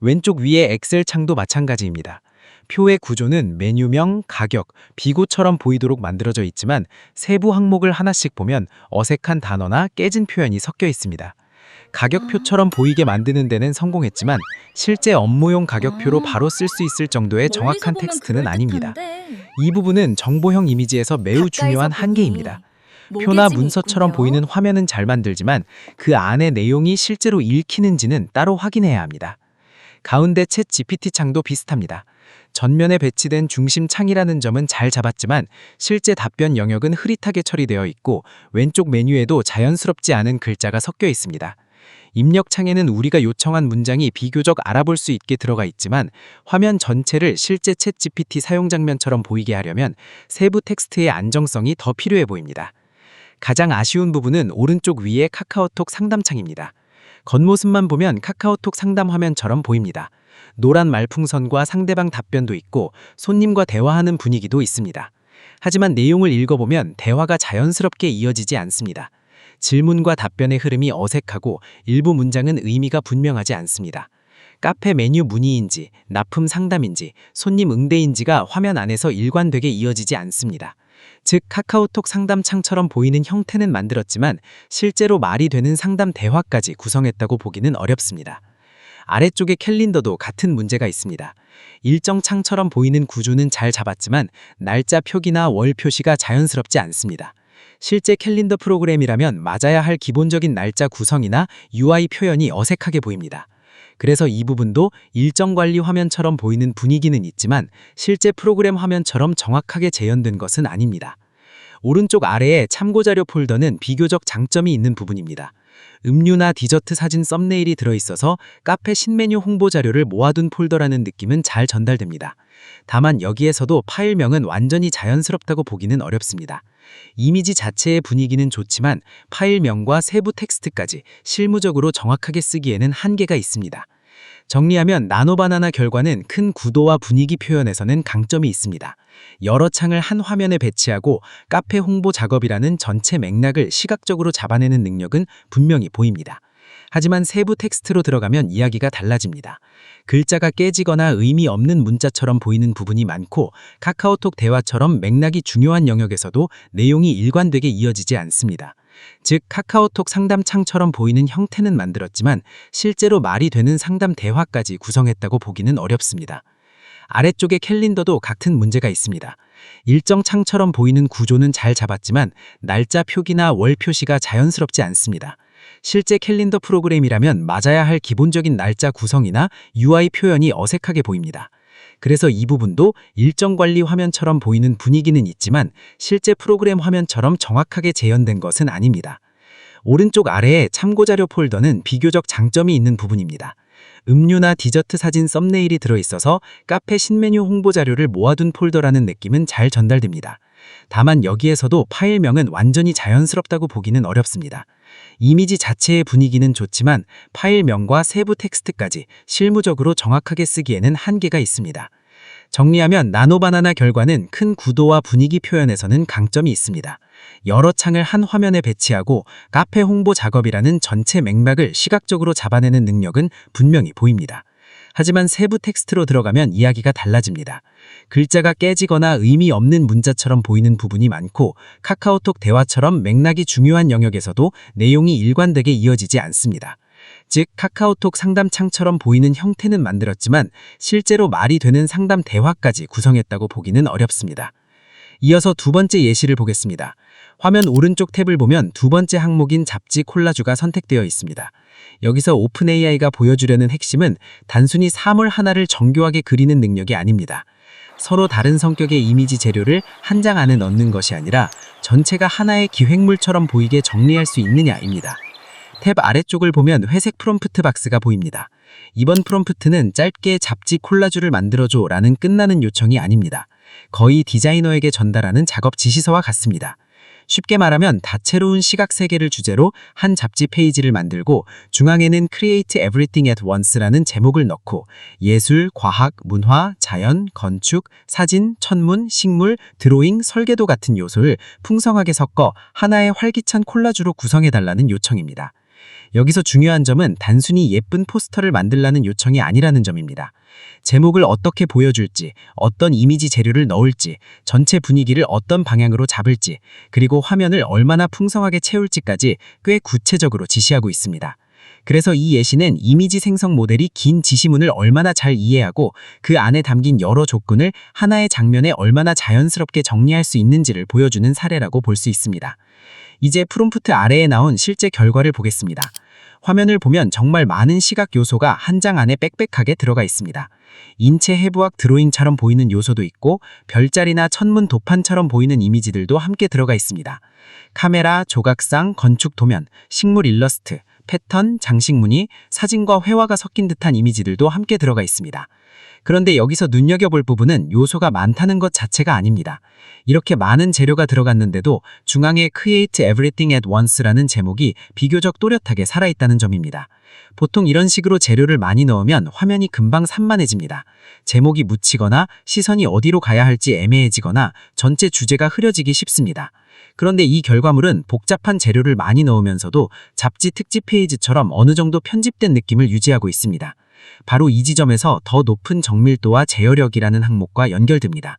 왼쪽 위의 엑셀 창도 마찬가지입니다. 표의 구조는 메뉴명, 가격, 비고처럼 보이도록 만들어져 있지만 세부 항목을 하나씩 보면 어색한 단어나 깨진 표현이 섞여 있습니다. 가격표처럼 보이게 만드는 데는 성공했지만 실제 업무용 가격표로 바로 쓸 수 있을 정도의 정확한 텍스트는 아닙니다. 이 부분은 정보형 이미지에서 매우 중요한 한계입니다. 표나 문서처럼 보이는 화면은 잘 만들지만 그 안의 내용이 실제로 읽히는지는 따로 확인해야 합니다. 가운데 챗 GPT 창도 비슷합니다. 전면에 배치된 중심 창이라는 점은 잘 잡았지만 실제 답변 영역은 흐릿하게 처리되어 있고 왼쪽 메뉴에도 자연스럽지 않은 글자가 섞여 있습니다. 입력창에는 우리가 요청한 문장이 비교적 알아볼 수 있게 들어가 있지만 화면 전체를 실제 챗GPT 사용 장면처럼 보이게 하려면 세부 텍스트의 안정성이 더 필요해 보입니다. 가장 아쉬운 부분은 오른쪽 위의 카카오톡 상담창입니다. 겉모습만 보면 카카오톡 상담 화면처럼 보입니다. 노란 말풍선과 상대방 답변도 있고 손님과 대화하는 분위기도 있습니다. 하지만 내용을 읽어보면 대화가 자연스럽게 이어지지 않습니다. 질문과 답변의 흐름이 어색하고 일부 문장은 의미가 분명하지 않습니다. 카페 메뉴 문의인지, 납품 상담인지, 손님 응대인지가 화면 안에서 일관되게 이어지지 않습니다. 즉, 카카오톡 상담창처럼 보이는 형태는 만들었지만 실제로 말이 되는 상담 대화까지 구성했다고 보기는 어렵습니다. 아래쪽의 캘린더도 같은 문제가 있습니다. 일정 창처럼 보이는 구조는 잘 잡았지만 날짜 표기나 월 표시가 자연스럽지 않습니다. 실제 캘린더 프로그램이라면 맞아야 할 기본적인 날짜 구성이나 UI 표현이 어색하게 보입니다. 그래서 이 부분도 일정 관리 화면처럼 보이는 분위기는 있지만 실제 프로그램 화면처럼 정확하게 재현된 것은 아닙니다. 오른쪽 아래의 참고자료 폴더는 비교적 장점이 있는 부분입니다. 음료나 디저트 사진 썸네일이 들어있어서 카페 신메뉴 홍보 자료를 모아둔 폴더라는 느낌은 잘 전달됩니다. 다만 여기에서도 파일명은 완전히 자연스럽다고 보기는 어렵습니다. 이미지 자체의 분위기는 좋지만 파일명과 세부 텍스트까지 실무적으로 정확하게 쓰기에는 한계가 있습니다. 정리하면 나노바나나 결과는 큰 구도와 분위기 표현에서는 강점이 있습니다. 여러 창을 한 화면에 배치하고 카페 홍보 작업이라는 전체 맥락을 시각적으로 잡아내는 능력은 분명히 보입니다. 하지만 세부 텍스트로 들어가면 이야기가 달라집니다. 글자가 깨지거나 의미 없는 문자처럼 보이는 부분이 많고 카카오톡 대화처럼 맥락이 중요한 영역에서도 내용이 일관되게 이어지지 않습니다. 즉, 카카오톡 상담창처럼 보이는 형태는 만들었지만 실제로 말이 되는 상담 대화까지 구성했다고 보기는 어렵습니다. 아래쪽의 캘린더도 같은 문제가 있습니다. 일정 창처럼 보이는 구조는 잘 잡았지만 날짜 표기나 월 표시가 자연스럽지 않습니다. 실제 캘린더 프로그램이라면 맞아야 할 기본적인 날짜 구성이나 UI 표현이 어색하게 보입니다. 그래서 이 부분도 일정 관리 화면처럼 보이는 분위기는 있지만 실제 프로그램 화면처럼 정확하게 재현된 것은 아닙니다. 오른쪽 아래의 참고자료 폴더는 비교적 장점이 있는 부분입니다. 음료나 디저트 사진 썸네일이 들어있어서 카페 신메뉴 홍보 자료를 모아둔 폴더라는 느낌은 잘 전달됩니다. 다만 여기에서도 파일명은 완전히 자연스럽다고 보기는 어렵습니다. 이미지 자체의 분위기는 좋지만 파일명과 세부 텍스트까지 실무적으로 정확하게 쓰기에는 한계가 있습니다. 정리하면 나노바나나 결과는 큰 구도와 분위기 표현에서는 강점이 있습니다. 여러 창을 한 화면에 배치하고 카페 홍보 작업이라는 전체 맥락을 시각적으로 잡아내는 능력은 분명히 보입니다. 하지만 세부 텍스트로 들어가면 이야기가 달라집니다. 글자가 깨지거나 의미 없는 문자처럼 보이는 부분이 많고 카카오톡 대화처럼 맥락이 중요한 영역에서도 내용이 일관되게 이어지지 않습니다. 즉, 카카오톡 상담창처럼 보이는 형태는 만들었지만 실제로 말이 되는 상담 대화까지 구성했다고 보기는 어렵습니다. 이어서 두 번째 예시를 보겠습니다. 화면 오른쪽 탭을 보면 두 번째 항목인 잡지 콜라주가 선택되어 있습니다. 여기서 오픈AI가 보여주려는 핵심은 단순히 사물 하나를 정교하게 그리는 능력이 아닙니다. 서로 다른 성격의 이미지 재료를 한 장 안에 넣는 것이 아니라 전체가 하나의 기획물처럼 보이게 정리할 수 있느냐입니다. 탭 아래쪽을 보면 회색 프롬프트 박스가 보입니다. 이번 프롬프트는 짧게 잡지 콜라주를 만들어줘 라는 끝나는 요청이 아닙니다. 거의 디자이너에게 전달하는 작업 지시서와 같습니다. 쉽게 말하면 다채로운 시각 세계를 주제로 한 잡지 페이지를 만들고 중앙에는 Create Everything at Once라는 제목을 넣고 예술, 과학, 문화, 자연, 건축, 사진, 천문, 식물, 드로잉, 설계도 같은 요소를 풍성하게 섞어 하나의 활기찬 콜라주로 구성해달라는 요청입니다. 여기서 중요한 점은 단순히 예쁜 포스터를 만들라는 요청이 아니라는 점입니다. 제목을 어떻게 보여줄지, 어떤 이미지 재료를 넣을지, 전체 분위기를 어떤 방향으로 잡을지, 그리고 화면을 얼마나 풍성하게 채울지까지 꽤 구체적으로 지시하고 있습니다. 그래서 이 예시는 이미지 생성 모델이 긴 지시문을 얼마나 잘 이해하고 그 안에 담긴 여러 조건을 하나의 장면에 얼마나 자연스럽게 정리할 수 있는지를 보여주는 사례라고 볼 수 있습니다. 이제 프롬프트 아래에 나온 실제 결과를 보겠습니다. 화면을 보면 정말 많은 시각 요소가 한 장 안에 빽빽하게 들어가 있습니다. 인체 해부학 드로잉처럼 보이는 요소도 있고 별자리나 천문 도판처럼 보이는 이미지들도 함께 들어가 있습니다. 카메라, 조각상, 건축 도면, 식물 일러스트, 패턴, 장식무늬, 사진과 회화가 섞인 듯한 이미지들도 함께 들어가 있습니다. 그런데 여기서 눈여겨볼 부분은 요소가 많다는 것 자체가 아닙니다. 이렇게 많은 재료가 들어갔는데도 중앙에 Create Everything at Once라는 제목이 비교적 또렷하게 살아있다는 점입니다. 보통 이런 식으로 재료를 많이 넣으면 화면이 금방 산만해집니다. 제목이 묻히거나 시선이 어디로 가야 할지 애매해지거나 전체 주제가 흐려지기 쉽습니다. 그런데 이 결과물은 복잡한 재료를 많이 넣으면서도 잡지 특집 페이지처럼 어느 정도 편집된 느낌을 유지하고 있습니다. 바로 이 지점에서 더 높은 정밀도와 제어력이라는 항목과 연결됩니다.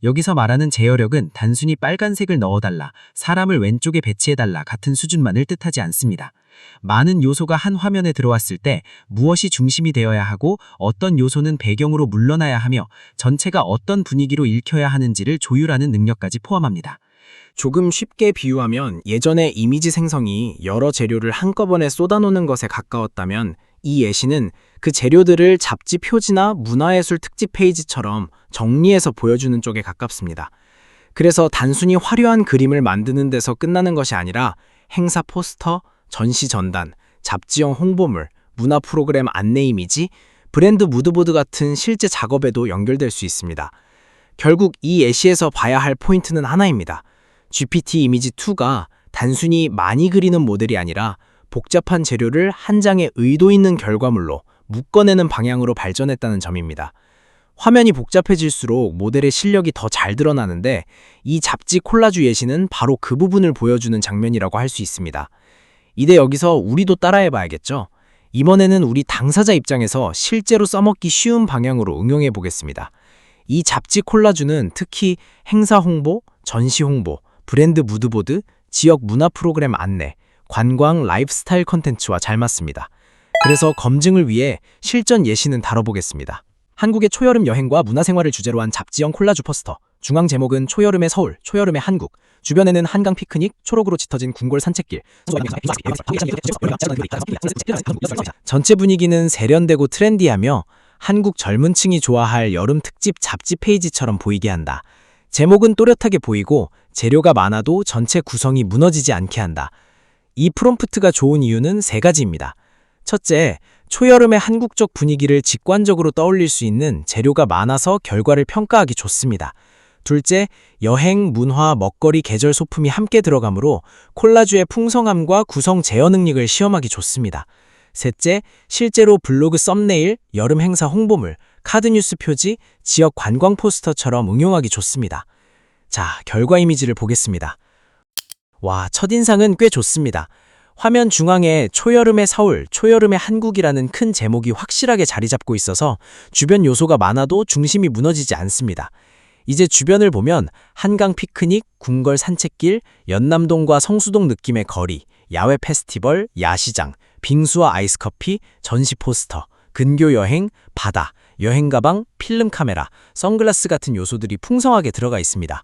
여기서 말하는 제어력은 단순히 빨간색을 넣어달라, 사람을 왼쪽에 배치해달라 같은 수준만을 뜻하지 않습니다. 많은 요소가 한 화면에 들어왔을 때 무엇이 중심이 되어야 하고 어떤 요소는 배경으로 물러나야 하며 전체가 어떤 분위기로 읽혀야 하는지를 조율하는 능력까지 포함합니다. 조금 쉽게 비유하면 예전에 이미지 생성이 여러 재료를 한꺼번에 쏟아놓는 것에 가까웠다면 이 예시는 그 재료들을 잡지 표지나 문화예술 특집 페이지처럼 정리해서 보여주는 쪽에 가깝습니다. 그래서 단순히 화려한 그림을 만드는 데서 끝나는 것이 아니라 행사 포스터, 전시 전단, 잡지형 홍보물, 문화 프로그램 안내 이미지, 브랜드 무드보드 같은 실제 작업에도 연결될 수 있습니다. 결국 이 예시에서 봐야 할 포인트는 하나입니다. GPT 이미지 2가 단순히 많이 그리는 모델이 아니라 복잡한 재료를 한 장의 의도 있는 결과물로 묶어내는 방향으로 발전했다는 점입니다. 화면이 복잡해질수록 모델의 실력이 더 잘 드러나는데 이 잡지 콜라주 예시는 바로 그 부분을 보여주는 장면이라고 할 수 있습니다. 이제 여기서 우리도 따라해봐야겠죠? 이번에는 우리 당사자 입장에서 실제로 써먹기 쉬운 방향으로 응용해 보겠습니다. 이 잡지 콜라주는 특히 행사 홍보, 전시 홍보, 브랜드 무드보드, 지역 문화 프로그램 안내, 관광 라이프스타일 컨텐츠와 잘 맞습니다. 그래서 검증을 위해 실전 예시는 다뤄보겠습니다. 한국의 초여름 여행과 문화생활을 주제로 한 잡지형 콜라주 포스터. 중앙 제목은 초여름의 서울, 초여름의 한국. 주변에는 한강 피크닉, 초록으로 짙어진 궁궐 산책길. 전체 분위기는 세련되고 트렌디하며 한국 젊은 층이 좋아할 여름 특집 잡지 페이지처럼 보이게 한다. 제목은 또렷하게 보이고 재료가 많아도 전체 구성이 무너지지 않게 한다. 이 프롬프트가 좋은 이유는 세 가지입니다. 첫째, 초여름의 한국적 분위기를 직관적으로 떠올릴 수 있는 재료가 많아서 결과를 평가하기 좋습니다. 둘째, 여행, 문화, 먹거리, 계절 소품이 함께 들어가므로 콜라주의 풍성함과 구성 제어 능력을 시험하기 좋습니다. 셋째, 실제로 블로그 썸네일, 여름 행사 홍보물, 카드 뉴스 표지, 지역 관광 포스터처럼 응용하기 좋습니다. 자, 결과 이미지를 보겠습니다. 와, 첫인상은 꽤 좋습니다. 화면 중앙에 초여름의 서울, 초여름의 한국이라는 큰 제목이 확실하게 자리 잡고 있어서 주변 요소가 많아도 중심이 무너지지 않습니다. 이제 주변을 보면 한강 피크닉, 궁궐 산책길, 연남동과 성수동 느낌의 거리, 야외 페스티벌, 야시장, 빙수와 아이스커피, 전시 포스터, 근교 여행, 바다, 여행 가방, 필름 카메라, 선글라스 같은 요소들이 풍성하게 들어가 있습니다.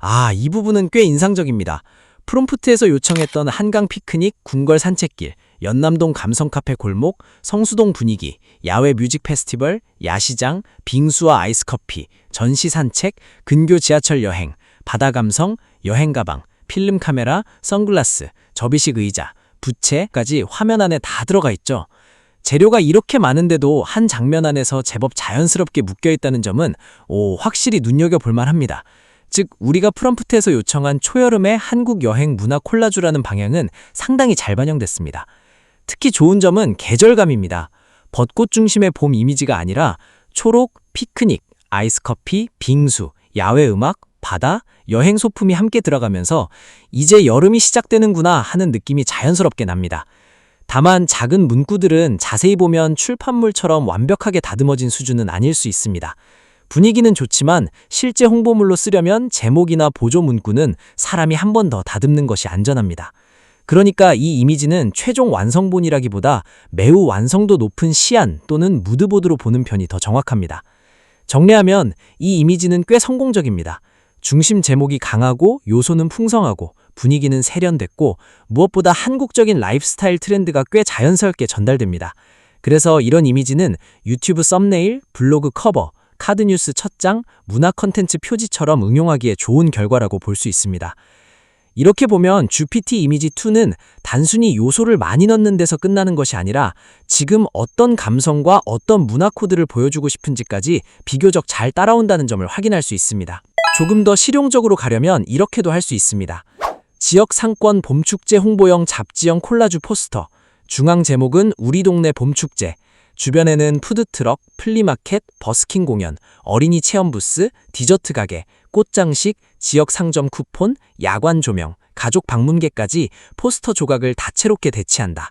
아, 이 부분은 꽤 인상적입니다. 프롬프트에서 요청했던 한강 피크닉, 궁궐 산책길, 연남동 감성 카페 골목, 성수동 분위기, 야외 뮤직 페스티벌, 야시장, 빙수와 아이스커피, 전시 산책, 근교 지하철 여행, 바다 감성, 여행 가방, 필름 카메라, 선글라스, 접이식 의자, 부채까지 화면 안에 다 들어가 있죠. 재료가 이렇게 많은데도 한 장면 안에서 제법 자연스럽게 묶여있다는 점은 확실히 눈여겨볼 만합니다. 즉, 우리가 프롬프트에서 요청한 초여름의 한국 여행 문화 콜라주라는 방향은 상당히 잘 반영됐습니다. 특히 좋은 점은 계절감입니다. 벚꽃 중심의 봄 이미지가 아니라 초록, 피크닉, 아이스커피, 빙수, 야외 음악, 바다, 여행 소품이 함께 들어가면서 이제 여름이 시작되는구나 하는 느낌이 자연스럽게 납니다. 다만 작은 문구들은 자세히 보면 출판물처럼 완벽하게 다듬어진 수준은 아닐 수 있습니다. 분위기는 좋지만 실제 홍보물로 쓰려면 제목이나 보조 문구는 사람이 한 번 더 다듬는 것이 안전합니다. 그러니까 이 이미지는 최종 완성본이라기보다 매우 완성도 높은 시안 또는 무드보드로 보는 편이 더 정확합니다. 정리하면 이 이미지는 꽤 성공적입니다. 중심 제목이 강하고 요소는 풍성하고 분위기는 세련됐고 무엇보다 한국적인 라이프스타일 트렌드가 꽤 자연스럽게 전달됩니다. 그래서 이런 이미지는 유튜브 썸네일, 블로그 커버, 카드 뉴스 첫 장, 문화 컨텐츠 표지처럼 응용하기에 좋은 결과라고 볼 수 있습니다. 이렇게 보면 GPT 이미지 2는 단순히 요소를 많이 넣는 데서 끝나는 것이 아니라 지금 어떤 감성과 어떤 문화 코드를 보여주고 싶은지까지 비교적 잘 따라온다는 점을 확인할 수 있습니다. 조금 더 실용적으로 가려면 이렇게도 할 수 있습니다. 지역 상권 봄축제 홍보용 잡지형 콜라주 포스터, 중앙 제목은 우리 동네 봄축제, 주변에는 푸드트럭, 플리마켓, 버스킹 공연, 어린이 체험 부스, 디저트 가게, 꽃장식, 지역 상점 쿠폰, 야관 조명, 가족 방문객까지 포스터 조각을 다채롭게 대치한다.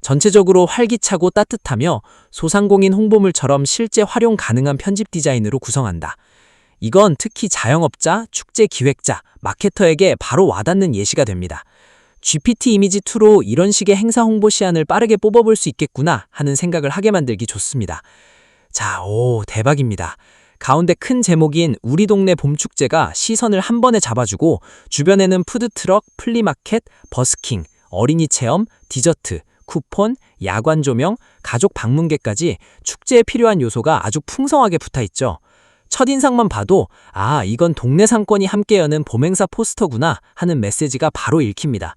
전체적으로 활기차고 따뜻하며 소상공인 홍보물처럼 실제 활용 가능한 편집 디자인으로 구성한다. 이건 특히 자영업자, 축제 기획자, 마케터에게 바로 와닿는 예시가 됩니다. GPT 이미지 2로 이런 식의 행사 홍보 시안을 빠르게 뽑아볼 수 있겠구나 하는 생각을 하게 만들기 좋습니다. 자, 대박입니다. 가운데 큰 제목인 우리 동네 봄축제가 시선을 한 번에 잡아주고 주변에는 푸드트럭, 플리마켓, 버스킹, 어린이 체험, 디저트, 쿠폰, 야관 조명, 가족 방문객까지 축제에 필요한 요소가 아주 풍성하게 붙어있죠. 첫인상만 봐도 이건 동네 상권이 함께 여는 봄행사 포스터구나 하는 메시지가 바로 읽힙니다.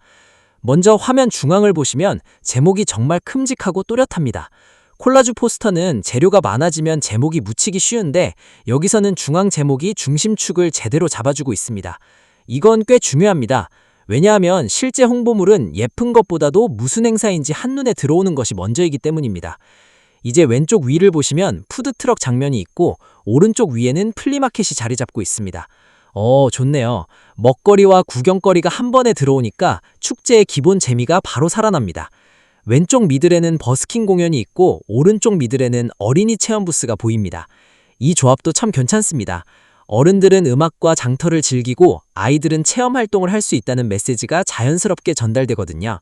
먼저 화면 중앙을 보시면 제목이 정말 큼직하고 또렷합니다. 콜라주 포스터는 재료가 많아지면 제목이 묻히기 쉬운데 여기서는 중앙 제목이 중심축을 제대로 잡아주고 있습니다. 이건 꽤 중요합니다. 왜냐하면 실제 홍보물은 예쁜 것보다도 무슨 행사인지 한눈에 들어오는 것이 먼저이기 때문입니다. 이제 왼쪽 위를 보시면 푸드트럭 장면이 있고 오른쪽 위에는 플리마켓이 자리 잡고 있습니다. 좋네요. 먹거리와 구경거리가 한 번에 들어오니까 축제의 기본 재미가 바로 살아납니다. 왼쪽 미들에는 버스킹 공연이 있고 오른쪽 미들에는 어린이 체험 부스가 보입니다. 이 조합도 참 괜찮습니다. 어른들은 음악과 장터를 즐기고 아이들은 체험 활동을 할 수 있다는 메시지가 자연스럽게 전달되거든요.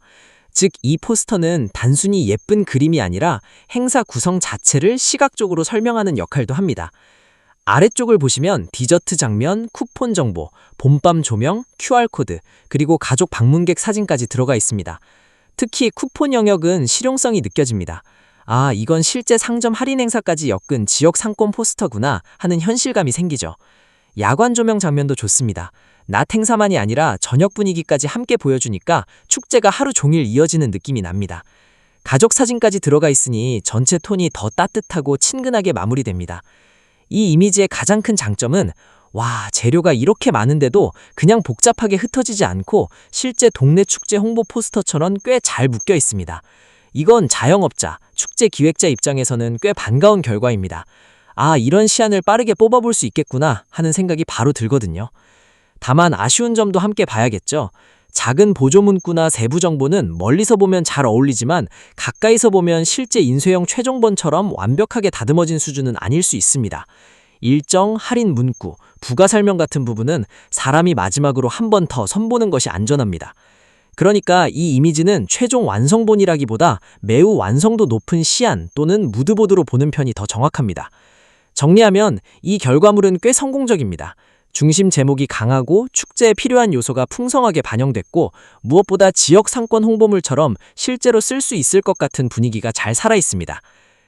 즉, 이 포스터는 단순히 예쁜 그림이 아니라 행사 구성 자체를 시각적으로 설명하는 역할도 합니다. 아래쪽을 보시면 디저트 장면, 쿠폰 정보, 봄밤 조명, QR코드, 그리고 가족 방문객 사진까지 들어가 있습니다. 특히 쿠폰 영역은 실용성이 느껴집니다. 이건 실제 상점 할인 행사까지 엮은 지역 상권 포스터구나 하는 현실감이 생기죠. 야관 조명 장면도 좋습니다. 낮 행사만이 아니라 저녁 분위기까지 함께 보여주니까 축제가 하루 종일 이어지는 느낌이 납니다. 가족 사진까지 들어가 있으니 전체 톤이 더 따뜻하고 친근하게 마무리됩니다. 이 이미지의 가장 큰 장점은 재료가 이렇게 많은데도 그냥 복잡하게 흩어지지 않고 실제 동네 축제 홍보 포스터처럼 꽤 잘 묶여 있습니다. 이건 자영업자, 축제 기획자 입장에서는 꽤 반가운 결과입니다. 이런 시안을 빠르게 뽑아볼 수 있겠구나 하는 생각이 바로 들거든요. 다만 아쉬운 점도 함께 봐야겠죠. 작은 보조 문구나 세부 정보는 멀리서 보면 잘 어울리지만 가까이서 보면 실제 인쇄형 최종본처럼 완벽하게 다듬어진 수준은 아닐 수 있습니다. 일정, 할인 문구, 부가 설명 같은 부분은 사람이 마지막으로 한 번 더 선보는 것이 안전합니다. 그러니까 이 이미지는 최종 완성본이라기보다 매우 완성도 높은 시안 또는 무드보드로 보는 편이 더 정확합니다. 정리하면 이 결과물은 꽤 성공적입니다. 중심 제목이 강하고 축제에 필요한 요소가 풍성하게 반영됐고 무엇보다 지역 상권 홍보물처럼 실제로 쓸 수 있을 것 같은 분위기가 잘 살아있습니다.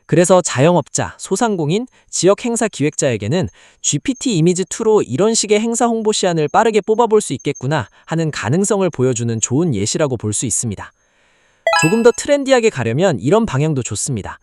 그래서 자영업자, 소상공인, 지역 행사 기획자에게는 GPT 이미지 2로 이런 식의 행사 홍보 시안을 빠르게 뽑아볼 수 있겠구나 하는 가능성을 보여주는 좋은 예시라고 볼 수 있습니다. 조금 더 트렌디하게 가려면 이런 방향도 좋습니다.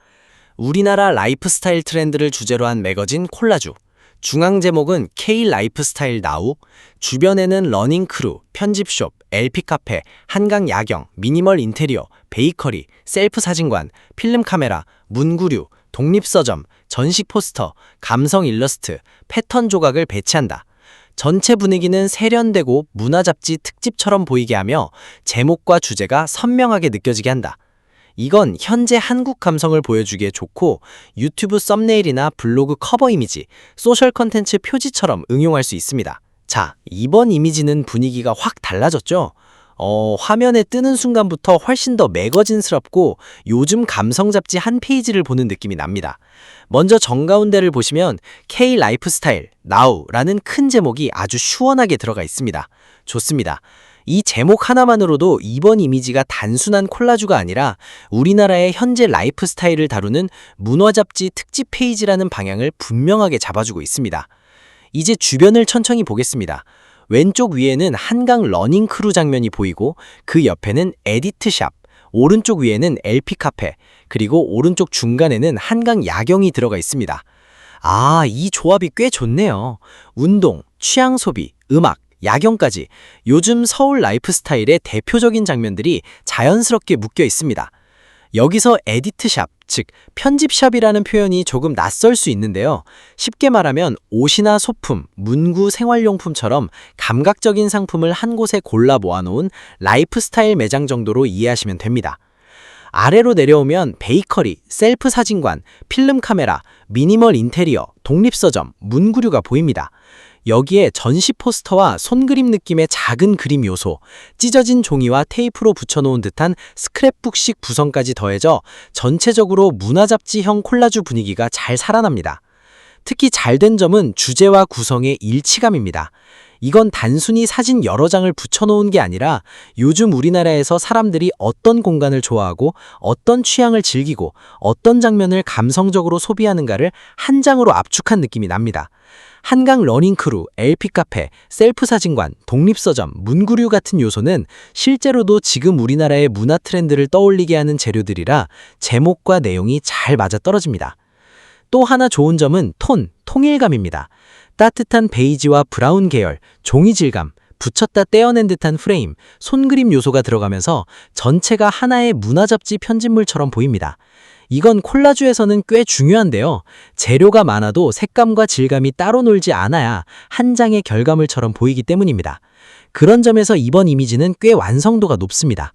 우리나라 라이프스타일 트렌드를 주제로 한 매거진 콜라주. 중앙 제목은 K 라이프스타일 나우, 주변에는 러닝 크루, 편집숍, LP 카페, 한강 야경, 미니멀 인테리어, 베이커리, 셀프 사진관, 필름 카메라, 문구류, 독립서점, 전시 포스터, 감성 일러스트, 패턴 조각을 배치한다. 전체 분위기는 세련되고 문화잡지 특집처럼 보이게 하며 제목과 주제가 선명하게 느껴지게 한다. 이건 현재 한국 감성을 보여주기에 좋고 유튜브 썸네일이나 블로그 커버 이미지, 소셜 컨텐츠 표지처럼 응용할 수 있습니다. 자, 이번 이미지는 분위기가 확 달라졌죠? 화면에 뜨는 순간부터 훨씬 더 매거진스럽고 요즘 감성 잡지 한 페이지를 보는 느낌이 납니다. 먼저 정가운데를 보시면 K 라이프스타일 나우라는 큰 제목이 아주 시원하게 들어가 있습니다. 좋습니다. 이 제목 하나만으로도 이번 이미지가 단순한 콜라주가 아니라 우리나라의 현재 라이프 스타일을 다루는 문화잡지 특집 페이지라는 방향을 분명하게 잡아주고 있습니다. 이제 주변을 천천히 보겠습니다. 왼쪽 위에는 한강 러닝 크루 장면이 보이고 그 옆에는 에디트 샵, 오른쪽 위에는 LP 카페, 그리고 오른쪽 중간에는 한강 야경이 들어가 있습니다. 아, 이 조합이 꽤 좋네요. 운동, 취향 소비, 음악, 야경까지 요즘 서울 라이프 스타일의 대표적인 장면들이 자연스럽게 묶여 있습니다. 여기서 에디트샵, 즉 편집샵이라는 표현이 조금 낯설 수 있는데요. 쉽게 말하면 옷이나 소품, 문구, 생활용품처럼 감각적인 상품을 한 곳에 골라 모아놓은 라이프스타일 매장 정도로 이해하시면 됩니다. 아래로 내려오면 베이커리, 셀프 사진관, 필름 카메라, 미니멀 인테리어, 독립서점, 문구류가 보입니다. 여기에 전시 포스터와 손그림 느낌의 작은 그림 요소, 찢어진 종이와 테이프로 붙여놓은 듯한 스크랩북식 구성까지 더해져 전체적으로 문화잡지형 콜라주 분위기가 잘 살아납니다. 특히 잘된 점은 주제와 구성의 일치감입니다. 이건 단순히 사진 여러 장을 붙여놓은 게 아니라 요즘 우리나라에서 사람들이 어떤 공간을 좋아하고 어떤 취향을 즐기고 어떤 장면을 감성적으로 소비하는가를 한 장으로 압축한 느낌이 납니다. 한강 러닝크루, LP 카페, 셀프 사진관, 독립서점, 문구류 같은 요소는 실제로도 지금 우리나라의 문화 트렌드를 떠올리게 하는 재료들이라 제목과 내용이 잘 맞아떨어집니다. 또 하나 좋은 점은 통일감입니다. 따뜻한 베이지와 브라운 계열, 종이 질감, 붙였다 떼어낸 듯한 프레임, 손그림 요소가 들어가면서 전체가 하나의 문화잡지 편집물처럼 보입니다. 이건 콜라주에서는 꽤 중요한데요. 재료가 많아도 색감과 질감이 따로 놀지 않아야 한 장의 결과물처럼 보이기 때문입니다. 그런 점에서 이번 이미지는 꽤 완성도가 높습니다.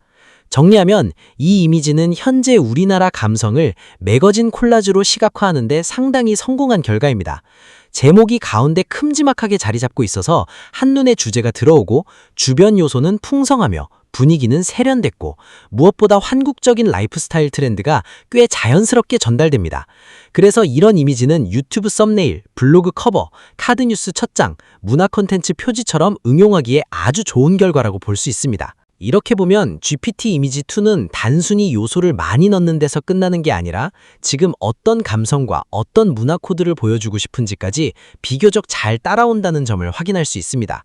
정리하면 이 이미지는 현재 우리나라 감성을 매거진 콜라주로 시각화하는 데 상당히 성공한 결과입니다. 제목이 가운데 큼지막하게 자리 잡고 있어서 한눈에 주제가 들어오고 주변 요소는 풍성하며 분위기는 세련됐고 무엇보다 한국적인 라이프 스타일 트렌드가 꽤 자연스럽게 전달됩니다. 그래서 이런 이미지는 유튜브 썸네일, 블로그 커버, 카드 뉴스 첫장, 문화 콘텐츠 표지처럼 응용하기에 아주 좋은 결과라고 볼 수 있습니다. 이렇게 보면 GPT 이미지2는 단순히 요소를 많이 넣는 데서 끝나는 게 아니라 지금 어떤 감성과 어떤 문화 코드를 보여주고 싶은지까지 비교적 잘 따라온다는 점을 확인할 수 있습니다.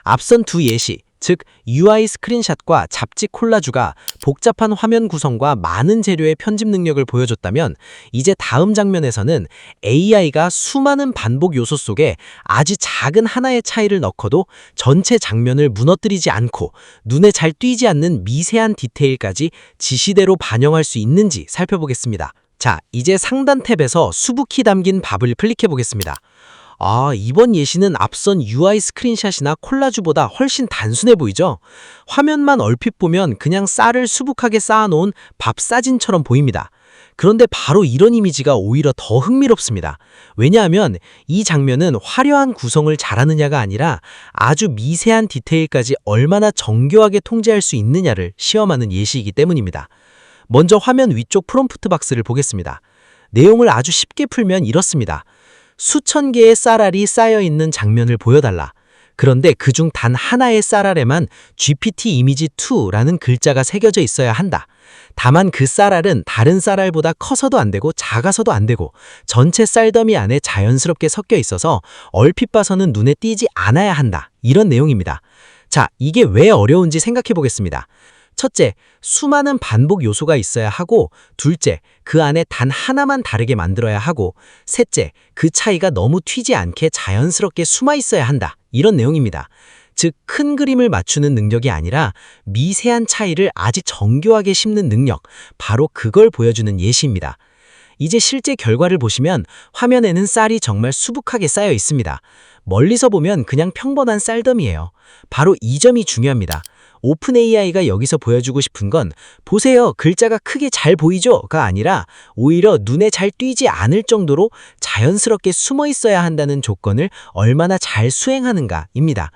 앞선 두 예시, 즉 UI 스크린샷과 잡지 콜라주가 복잡한 화면 구성과 많은 재료의 편집 능력을 보여줬다면 이제 다음 장면에서는 AI가 수많은 반복 요소 속에 아주 작은 하나의 차이를 넣고도 전체 장면을 무너뜨리지 않고 눈에 잘 띄지 않는 미세한 디테일까지 지시대로 반영할 수 있는지 살펴보겠습니다. 자, 이제 상단 탭에서 수북히 담긴 밥을 클릭해 보겠습니다. 이번 예시는 앞선 UI 스크린샷이나 콜라주보다 훨씬 단순해 보이죠? 화면만 얼핏 보면 그냥 쌀을 수북하게 쌓아놓은 밥 사진처럼 보입니다. 그런데 바로 이런 이미지가 오히려 더 흥미롭습니다. 왜냐하면 이 장면은 화려한 구성을 잘하느냐가 아니라 아주 미세한 디테일까지 얼마나 정교하게 통제할 수 있느냐를 시험하는 예시이기 때문입니다. 먼저 화면 위쪽 프롬프트 박스를 보겠습니다. 내용을 아주 쉽게 풀면 이렇습니다. 수천 개의 쌀알이 쌓여있는 장면을 보여달라. 그런데 그중 단 하나의 쌀알에만 GPT 이미지2라는 글자가 새겨져 있어야 한다. 다만 그 쌀알은 다른 쌀알보다 커서도 안 되고 작아서도 안 되고 전체 쌀더미 안에 자연스럽게 섞여 있어서 얼핏 봐서는 눈에 띄지 않아야 한다. 이런 내용입니다. 자, 이게 왜 어려운지 생각해 보겠습니다. 첫째, 수많은 반복 요소가 있어야 하고, 둘째, 그 안에 단 하나만 다르게 만들어야 하고, 셋째, 그 차이가 너무 튀지 않게 자연스럽게 숨어 있어야 한다. 이런 내용입니다. 즉, 큰 그림을 맞추는 능력이 아니라 미세한 차이를 아주 정교하게 심는 능력, 바로 그걸 보여주는 예시입니다. 이제 실제 결과를 보시면 화면에는 쌀이 정말 수북하게 쌓여 있습니다. 멀리서 보면 그냥 평범한 쌀더미예요. 바로 이 점이 중요합니다. 오픈 AI가 여기서 보여주고 싶은 건 보세요, 글자가 크게 잘 보이죠?가 아니라 오히려 눈에 잘 띄지 않을 정도로 자연스럽게 숨어 있어야 한다는 조건을 얼마나 잘 수행하는가입니다.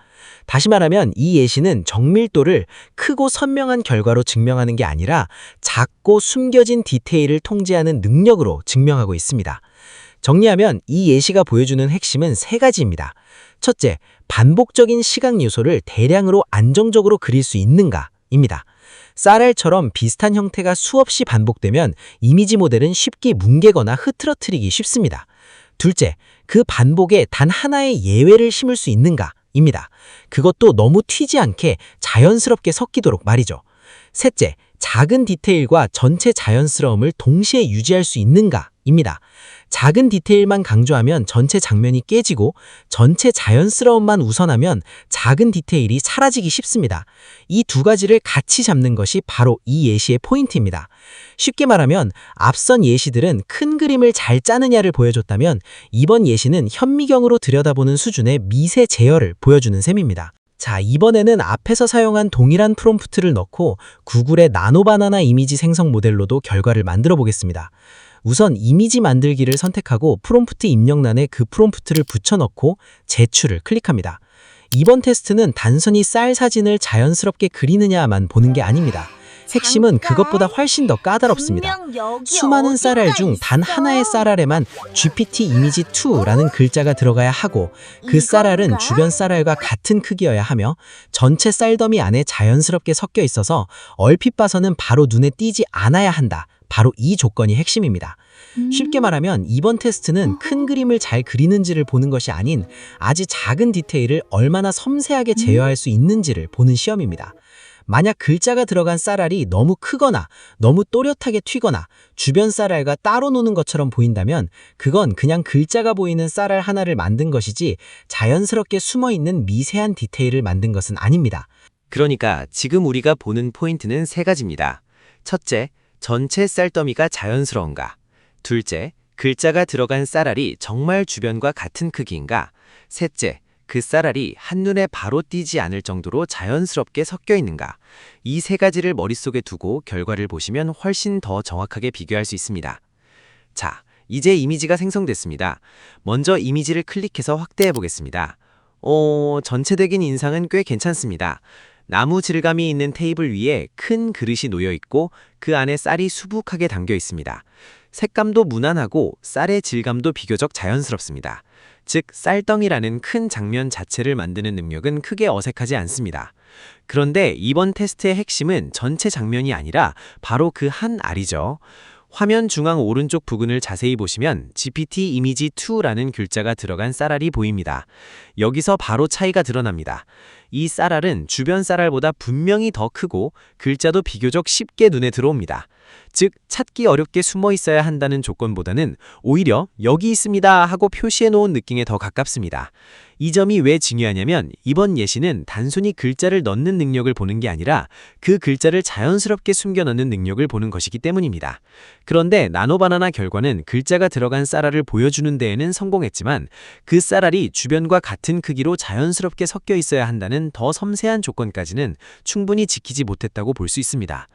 다시 말하면 이 예시는 정밀도를 크고 선명한 결과로 증명하는 게 아니라 작고 숨겨진 디테일을 통제하는 능력으로 증명하고 있습니다. 정리하면 이 예시가 보여주는 핵심은 세 가지입니다. 첫째, 반복적인 시각 요소를 대량으로 안정적으로 그릴 수 있는가입니다. 쌀알처럼 비슷한 형태가 수없이 반복되면 이미지 모델은 쉽게 뭉개거나 흐트러뜨리기 쉽습니다. 둘째, 그 반복에 단 하나의 예외를 심을 수 있는가? 입니다. 그것도 너무 튀지 않게 자연스럽게 섞이도록 말이죠. 셋째, 작은 디테일과 전체 자연스러움을 동시에 유지할 수 있는가? 입니다. 작은 디테일만 강조하면 전체 장면이 깨지고 전체 자연스러움만 우선하면 작은 디테일이 사라지기 쉽습니다. 이 두 가지를 같이 잡는 것이 바로 이 예시의 포인트입니다. 쉽게 말하면 앞선 예시들은 큰 그림을 잘 짜느냐를 보여줬다면 이번 예시는 현미경으로 들여다보는 수준의 미세 제어를 보여주는 셈입니다. 자, 이번에는 앞에서 사용한 동일한 프롬프트를 넣고 구글의 나노바나나 이미지 생성 모델로도 결과를 만들어 보겠습니다. 우선 이미지 만들기를 선택하고 프롬프트 입력란에 그 프롬프트를 붙여넣고 제출을 클릭합니다. 이번 테스트는 단순히 쌀 사진을 자연스럽게 그리느냐만 보는 게 아닙니다. 핵심은 그것보다 훨씬 더 까다롭습니다. 수많은 쌀알 중 단 하나의 쌀알에만 GPT 이미지 2라는 글자가 들어가야 하고 그 쌀알은 주변 쌀알과 같은 크기여야 하며 전체 쌀더미 안에 자연스럽게 섞여 있어서 얼핏 봐서는 바로 눈에 띄지 않아야 한다. 바로 이 조건이 핵심입니다. 쉽게 말하면 이번 테스트는 큰 그림을 잘 그리는지를 보는 것이 아닌 아주 작은 디테일을 얼마나 섬세하게 제어할 수 있는지를 보는 시험입니다. 만약 글자가 들어간 쌀알이 너무 크거나 너무 또렷하게 튀거나 주변 쌀알과 따로 노는 것처럼 보인다면 그건 그냥 글자가 보이는 쌀알 하나를 만든 것이지 자연스럽게 숨어있는 미세한 디테일을 만든 것은 아닙니다. 그러니까 지금 우리가 보는 포인트는 세 가지입니다. 첫째, 전체 쌀더미가 자연스러운가? 둘째, 글자가 들어간 쌀알이 정말 주변과 같은 크기인가? 셋째, 그 쌀알이 한눈에 바로 띄지 않을 정도로 자연스럽게 섞여 있는가? 이 세 가지를 머릿속에 두고 결과를 보시면 훨씬 더 정확하게 비교할 수 있습니다. 자, 이제 이미지가 생성됐습니다. 먼저 이미지를 클릭해서 확대해 보겠습니다. 전체적인 인상은 꽤 괜찮습니다. 나무 질감이 있는 테이블 위에 큰 그릇이 놓여 있고 그 안에 쌀이 수북하게 담겨 있습니다. 색감도 무난하고 쌀의 질감도 비교적 자연스럽습니다. 즉, 쌀덩이라는 큰 장면 자체를 만드는 능력은 크게 어색하지 않습니다. 그런데 이번 테스트의 핵심은 전체 장면이 아니라 바로 그 한 알이죠. 화면 중앙 오른쪽 부분을 자세히 보시면 GPT 이미지 2라는 글자가 들어간 쌀알이 보입니다. 여기서 바로 차이가 드러납니다. 이 쌀알은 주변 쌀알보다 분명히 더 크고 글자도 비교적 쉽게 눈에 들어옵니다. 즉, 찾기 어렵게 숨어 있어야 한다는 조건보다는 오히려 여기 있습니다 하고 표시해 놓은 느낌에 더 가깝습니다. 이 점이 왜 중요하냐면 이번 예시는 단순히 글자를 넣는 능력을 보는 게 아니라 그 글자를 자연스럽게 숨겨 넣는 능력을 보는 것이기 때문입니다. 그런데 나노바나나 결과는 글자가 들어간 쌀알을 보여주는 데에는 성공했지만 그 쌀알이 주변과 같은 크기로 자연스럽게 섞여 있어야 한다는 더 섬세한 조건까지는 충분히 지키지 못했다고 볼 수 있습니다.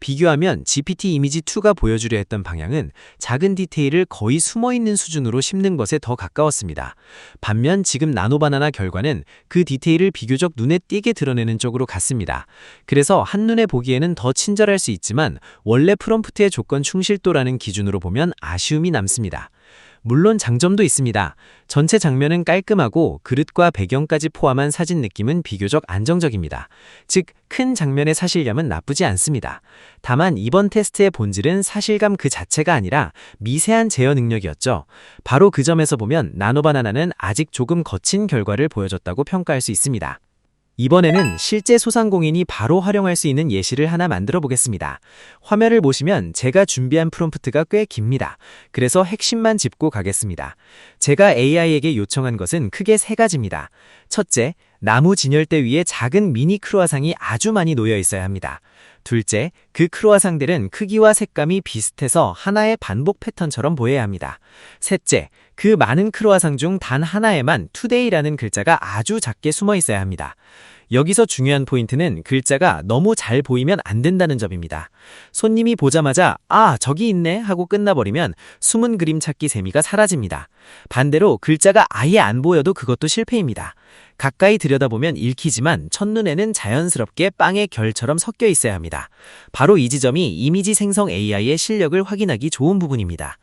비교하면 GPT 이미지 2가 보여주려 했던 방향은 작은 디테일을 거의 숨어있는 수준으로 심는 것에 더 가까웠습니다. 반면 지금 나노바나나 결과는 그 디테일을 비교적 눈에 띄게 드러내는 쪽으로 갔습니다. 그래서 한눈에 보기에는 더 친절할 수 있지만 원래 프롬프트의 조건 충실도라는 기준으로 보면 아쉬움이 남습니다. 물론 장점도 있습니다. 전체 장면은 깔끔하고 그릇과 배경까지 포함한 사진 느낌은 비교적 안정적입니다. 즉, 큰 장면의 사실감은 나쁘지 않습니다. 다만 이번 테스트의 본질은 사실감 그 자체가 아니라 미세한 제어 능력이었죠. 바로 그 점에서 보면 나노바나나는 아직 조금 거친 결과를 보여줬다고 평가할 수 있습니다. 이번에는 실제 소상공인이 바로 활용할 수 있는 예시를 하나 만들어 보겠습니다. 화면을 보시면 제가 준비한 프롬프트가 꽤 깁니다. 그래서 핵심만 짚고 가겠습니다. 제가 AI에게 요청한 것은 크게 세 가지입니다. 첫째, 나무 진열대 위에 작은 미니 크루아상이 아주 많이 놓여 있어야 합니다. 둘째, 그 크루아상들은 크기와 색감이 비슷해서 하나의 반복 패턴처럼 보여야 합니다. 셋째, 그 많은 크루아상 중 단 하나에만 투데이라는 글자가 아주 작게 숨어 있어야 합니다. 여기서 중요한 포인트는 글자가 너무 잘 보이면 안 된다는 점입니다. 손님이 보자마자 아, 저기 있네 하고 끝나버리면 숨은 그림 찾기 재미가 사라집니다. 반대로 글자가 아예 안 보여도 그것도 실패입니다. 가까이 들여다보면 읽히지만 첫눈에는 자연스럽게 빵의 결처럼 섞여 있어야 합니다. 바로 이 지점이 이미지 생성 AI의 실력을 확인하기 좋은 부분입니다.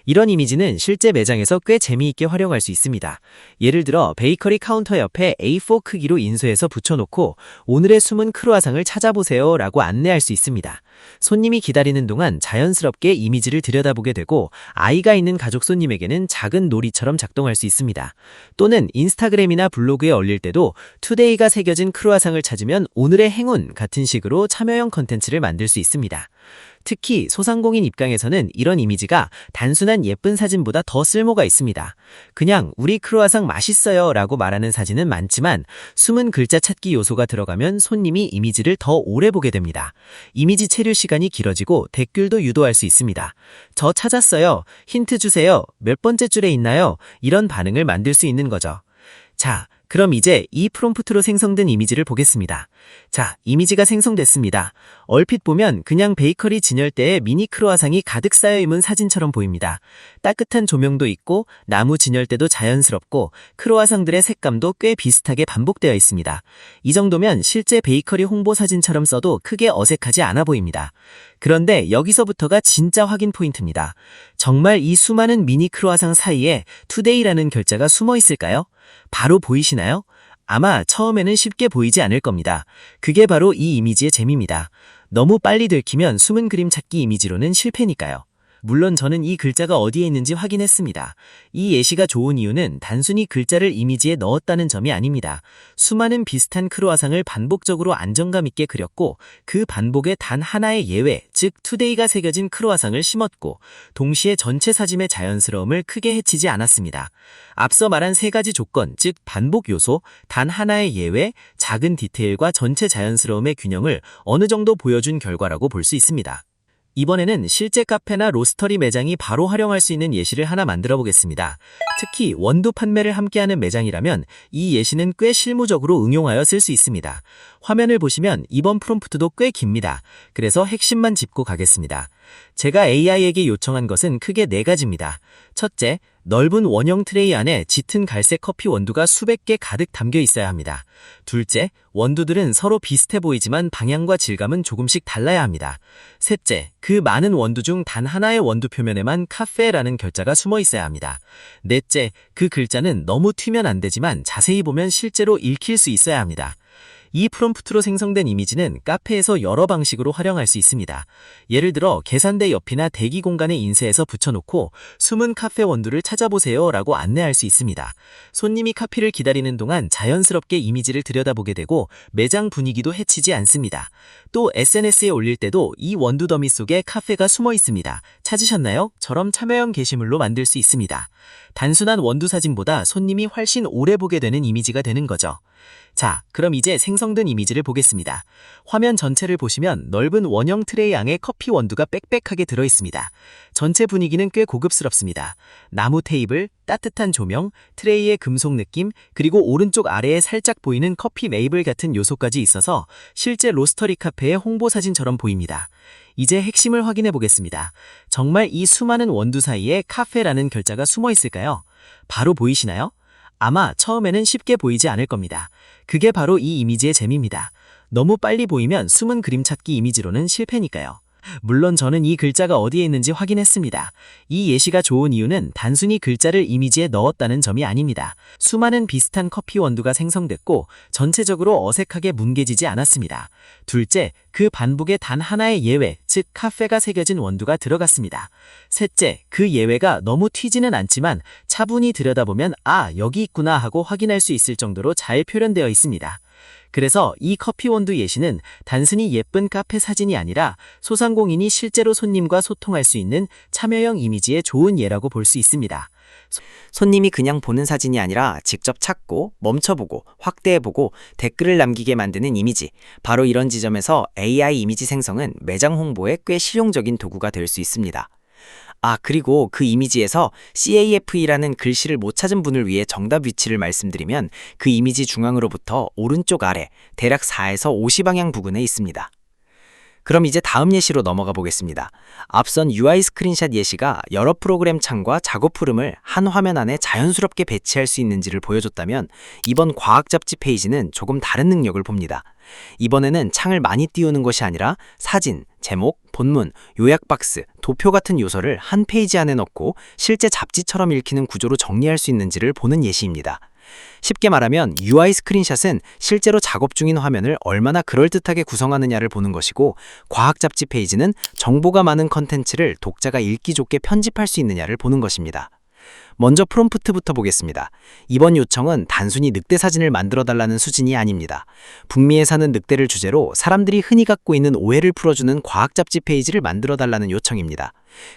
이런 이미지는 실제 매장에서 꽤 재미있게 활용할 수 있습니다. 예를 들어 베이커리 카운터 옆에 A4 크기로 인쇄해서 붙여놓고 오늘의 숨은 크루아상을 찾아보세요 라고 안내할 수 있습니다. 손님이 기다리는 동안 자연스럽게 이미지를 들여다보게 되고 아이가 있는 가족 손님에게는 작은 놀이처럼 작동할 수 있습니다. 또는 인스타그램이나 블로그에 올릴 때도 투데이가 새겨진 크루아상을 찾으면 오늘의 행운 같은 식으로 참여형 컨텐츠를 만들 수 있습니다. 특히 소상공인 입장에서는 이런 이미지가 단순한 예쁜 사진보다 더 쓸모가 있습니다. 그냥 우리 크루아상 맛있어요 라고 말하는 사진은 많지만 숨은 글자 찾기 요소가 들어가면 손님이 이미지를 더 오래 보게 됩니다. 이미지 체류 시간이 길어지고 댓글도 유도할 수 있습니다. 저 찾았어요. 힌트 주세요. 몇 번째 줄에 있나요? 이런 반응을 만들 수 있는 거죠. 자, 그럼 이제 이 프롬프트로 생성된 이미지를 보겠습니다. 자, 이미지가 생성됐습니다. 얼핏 보면 그냥 베이커리 진열대에 미니 크루아상이 가득 쌓여있는 사진처럼 보입니다. 따뜻한 조명도 있고 나무 진열대도 자연스럽고 크루아상들의 색감도 꽤 비슷하게 반복되어 있습니다. 이 정도면 실제 베이커리 홍보 사진처럼 써도 크게 어색하지 않아 보입니다. 그런데 여기서부터가 진짜 확인 포인트입니다. 정말 이 수많은 미니 크루아상 사이에 투데이라는 글자가 숨어 있을까요? 바로 보이시나요? 아마 처음에는 쉽게 보이지 않을 겁니다. 그게 바로 이 이미지의 재미입니다. 너무 빨리 들키면 숨은 그림 찾기 이미지로는 실패니까요. 물론 저는 이 글자가 어디에 있는지 확인했습니다. 이 예시가 좋은 이유는 단순히 글자를 이미지에 넣었다는 점이 아닙니다. 수많은 비슷한 크루아상을 반복적으로 안정감 있게 그렸고 그 반복에 단 하나의 예외, 즉 투데이가 새겨진 크루아상을 심었고 동시에 전체 사진의 자연스러움을 크게 해치지 않았습니다. 앞서 말한 세 가지 조건, 즉 반복 요소, 단 하나의 예외, 작은 디테일과 전체 자연스러움의 균형을 어느 정도 보여준 결과라고 볼 수 있습니다. 이번에는 실제 카페나 로스터리 매장이 바로 활용할 수 있는 예시를 하나 만들어 보겠습니다. 특히 원두 판매를 함께하는 매장이라면 이 예시는 꽤 실무적으로 응용하여 쓸 수 있습니다. 화면을 보시면 이번 프롬프트도 꽤 깁니다. 그래서 핵심만 짚고 가겠습니다. 제가 AI에게 요청한 것은 크게 4가지입니다. 첫째, 넓은 원형 트레이 안에 짙은 갈색 커피 원두가 수백 개 가득 담겨 있어야 합니다. 둘째, 원두들은 서로 비슷해 보이지만 방향과 질감은 조금씩 달라야 합니다. 셋째, 그 많은 원두 중 단 하나의 원두 표면에만 카페라는 글자가 숨어 있어야 합니다. 넷째, 그 글자는 너무 튀면 안 되지만 자세히 보면 실제로 읽힐 수 있어야 합니다. 이 프롬프트로 생성된 이미지는 카페에서 여러 방식으로 활용할 수 있습니다. 예를 들어 계산대 옆이나 대기 공간에 인쇄해서 붙여놓고 숨은 카페 원두를 찾아보세요 라고 안내할 수 있습니다. 손님이 카피를 기다리는 동안 자연스럽게 이미지를 들여다보게 되고 매장 분위기도 해치지 않습니다. 또 SNS에 올릴 때도 이 원두 더미 속에 카페가 숨어 있습니다. 찾으셨나요? 처럼 참여형 게시물로 만들 수 있습니다. 단순한 원두 사진보다 손님이 훨씬 오래 보게 되는 이미지가 되는 거죠. 자, 그럼 이제 생성된 이미지를 보겠습니다. 화면 전체를 보시면 넓은 원형 트레이 안에 커피 원두가 빽빽하게 들어있습니다. 전체 분위기는 꽤 고급스럽습니다. 나무 테이블, 따뜻한 조명, 트레이의 금속 느낌, 그리고 오른쪽 아래에 살짝 보이는 커피 메이블 같은 요소까지 있어서 실제 로스터리 카페의 홍보 사진처럼 보입니다. 이제 핵심을 확인해 보겠습니다. 정말 이 수많은 원두 사이에 카페라는 글자가 숨어 있을까요? 바로 보이시나요? 아마 처음에는 쉽게 보이지 않을 겁니다. 그게 바로 이 이미지의 재미입니다. 너무 빨리 보이면 숨은 그림 찾기 이미지로는 실패니까요. 물론 저는 이 글자가 어디에 있는지 확인했습니다. 이 예시가 좋은 이유는 단순히 글자를 이미지에 넣었다는 점이 아닙니다. 수많은 비슷한 커피 원두가 생성됐고 전체적으로 어색하게 뭉개지지 않았습니다. 둘째, 그 반복에 단 하나의 예외, 즉 카페가 새겨진 원두가 들어갔습니다. 셋째, 그 예외가 너무 튀지는 않지만 차분히 들여다보면 아, 여기 있구나 하고 확인할 수 있을 정도로 잘 표현되어 있습니다. 그래서 이 커피 원두 예시는 단순히 예쁜 카페 사진이 아니라 소상공인이 실제로 손님과 소통할 수 있는 참여형 이미지의 좋은 예라고 볼 수 있습니다. 손님이 그냥 보는 사진이 아니라 직접 찾고 멈춰보고 확대해보고 댓글을 남기게 만드는 이미지. 바로 이런 지점에서 AI 이미지 생성은 매장 홍보에 꽤 실용적인 도구가 될 수 있습니다. 그리고 그 이미지에서 CAFE라는 글씨를 못 찾은 분을 위해 정답 위치를 말씀드리면 그 이미지 중앙으로부터 오른쪽 아래 대략 4에서 50방향 부근에 있습니다. 그럼 이제 다음 예시로 넘어가 보겠습니다. 앞선 UI 스크린샷 예시가 여러 프로그램 창과 작업 흐름을 한 화면 안에 자연스럽게 배치할 수 있는지를 보여줬다면 이번 과학 잡지 페이지는 조금 다른 능력을 봅니다. 이번에는 창을 많이 띄우는 것이 아니라 사진, 제목, 본문, 요약 박스, 도표 같은 요소를 한 페이지 안에 넣고 실제 잡지처럼 읽히는 구조로 정리할 수 있는지를 보는 예시입니다. 쉽게 말하면 UI 스크린샷은 실제로 작업 중인 화면을 얼마나 그럴듯하게 구성하느냐를 보는 것이고, 과학 잡지 페이지는 정보가 많은 컨텐츠를 독자가 읽기 좋게 편집할 수 있느냐를 보는 것입니다. 먼저 프롬프트부터 보겠습니다. 이번 요청은 단순히 늑대 사진을 만들어달라는 수준이 아닙니다. 북미에 사는 늑대를 주제로 사람들이 흔히 갖고 있는 오해를 풀어주는 과학 잡지 페이지를 만들어달라는 요청입니다.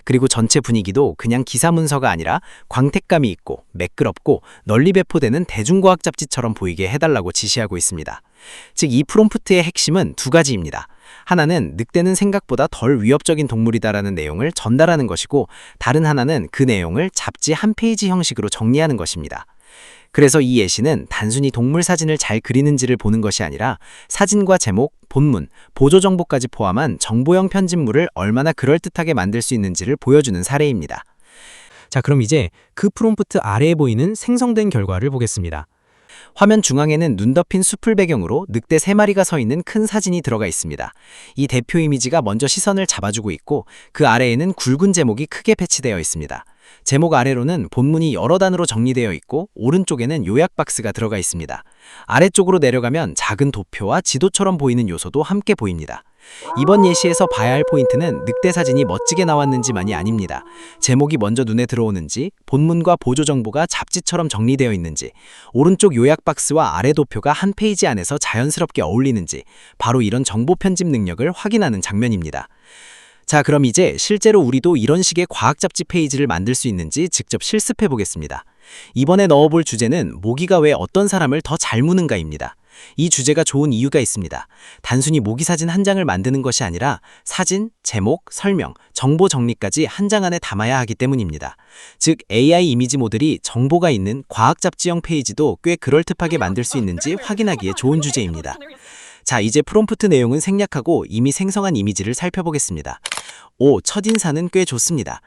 그리고 전체 분위기도 그냥 기사 문서가 아니라 광택감이 있고 매끄럽고 널리 배포되는 대중과학 잡지처럼 보이게 해달라고 지시하고 있습니다. 즉, 이 프롬프트의 핵심은 두 가지입니다. 하나는 늑대는 생각보다 덜 위협적인 동물이다라는 내용을 전달하는 것이고, 다른 하나는 그 내용을 잡지 한 페이지 형식으로 정리하는 것입니다. 그래서 이 예시는 단순히 동물 사진을 잘 그리는지를 보는 것이 아니라 사진과 제목, 본문, 보조 정보까지 포함한 정보형 편집물을 얼마나 그럴듯하게 만들 수 있는지를 보여주는 사례입니다. 자, 그럼 이제 그 프롬프트 아래에 보이는 생성된 결과를 보겠습니다. 화면 중앙에는 눈 덮인 숲을 배경으로 늑대 3마리가 서 있는 큰 사진이 들어가 있습니다. 이 대표 이미지가 먼저 시선을 잡아주고 있고, 그 아래에는 굵은 제목이 크게 배치되어 있습니다. 제목 아래로는 본문이 여러 단으로 정리되어 있고, 오른쪽에는 요약 박스가 들어가 있습니다. 아래쪽으로 내려가면 작은 도표와 지도처럼 보이는 요소도 함께 보입니다. 이번 예시에서 봐야 할 포인트는 늑대 사진이 멋지게 나왔는지만이 아닙니다. 제목이 먼저 눈에 들어오는지, 본문과 보조 정보가 잡지처럼 정리되어 있는지, 오른쪽 요약 박스와 아래 도표가 한 페이지 안에서 자연스럽게 어울리는지, 바로 이런 정보 편집 능력을 확인하는 장면입니다. 자, 그럼 이제 실제로 우리도 이런 식의 과학 잡지 페이지를 만들 수 있는지 직접 실습해 보겠습니다. 이번에 넣어볼 주제는 모기가 왜 어떤 사람을 더 잘 무는가입니다. 이 주제가 좋은 이유가 있습니다. 단순히 모기 사진 한 장을 만드는 것이 아니라 사진, 제목, 설명, 정보 정리까지 한 장 안에 담아야 하기 때문입니다. 즉, AI 이미지 모델이 정보가 있는 과학 잡지형 페이지도 꽤 그럴듯하게 만들 수 있는지 확인하기에 좋은 주제입니다. 자, 이제 프롬프트 내용은 생략하고 이미 생성한 이미지를 살펴보겠습니다. 첫인사는 꽤 좋습니다.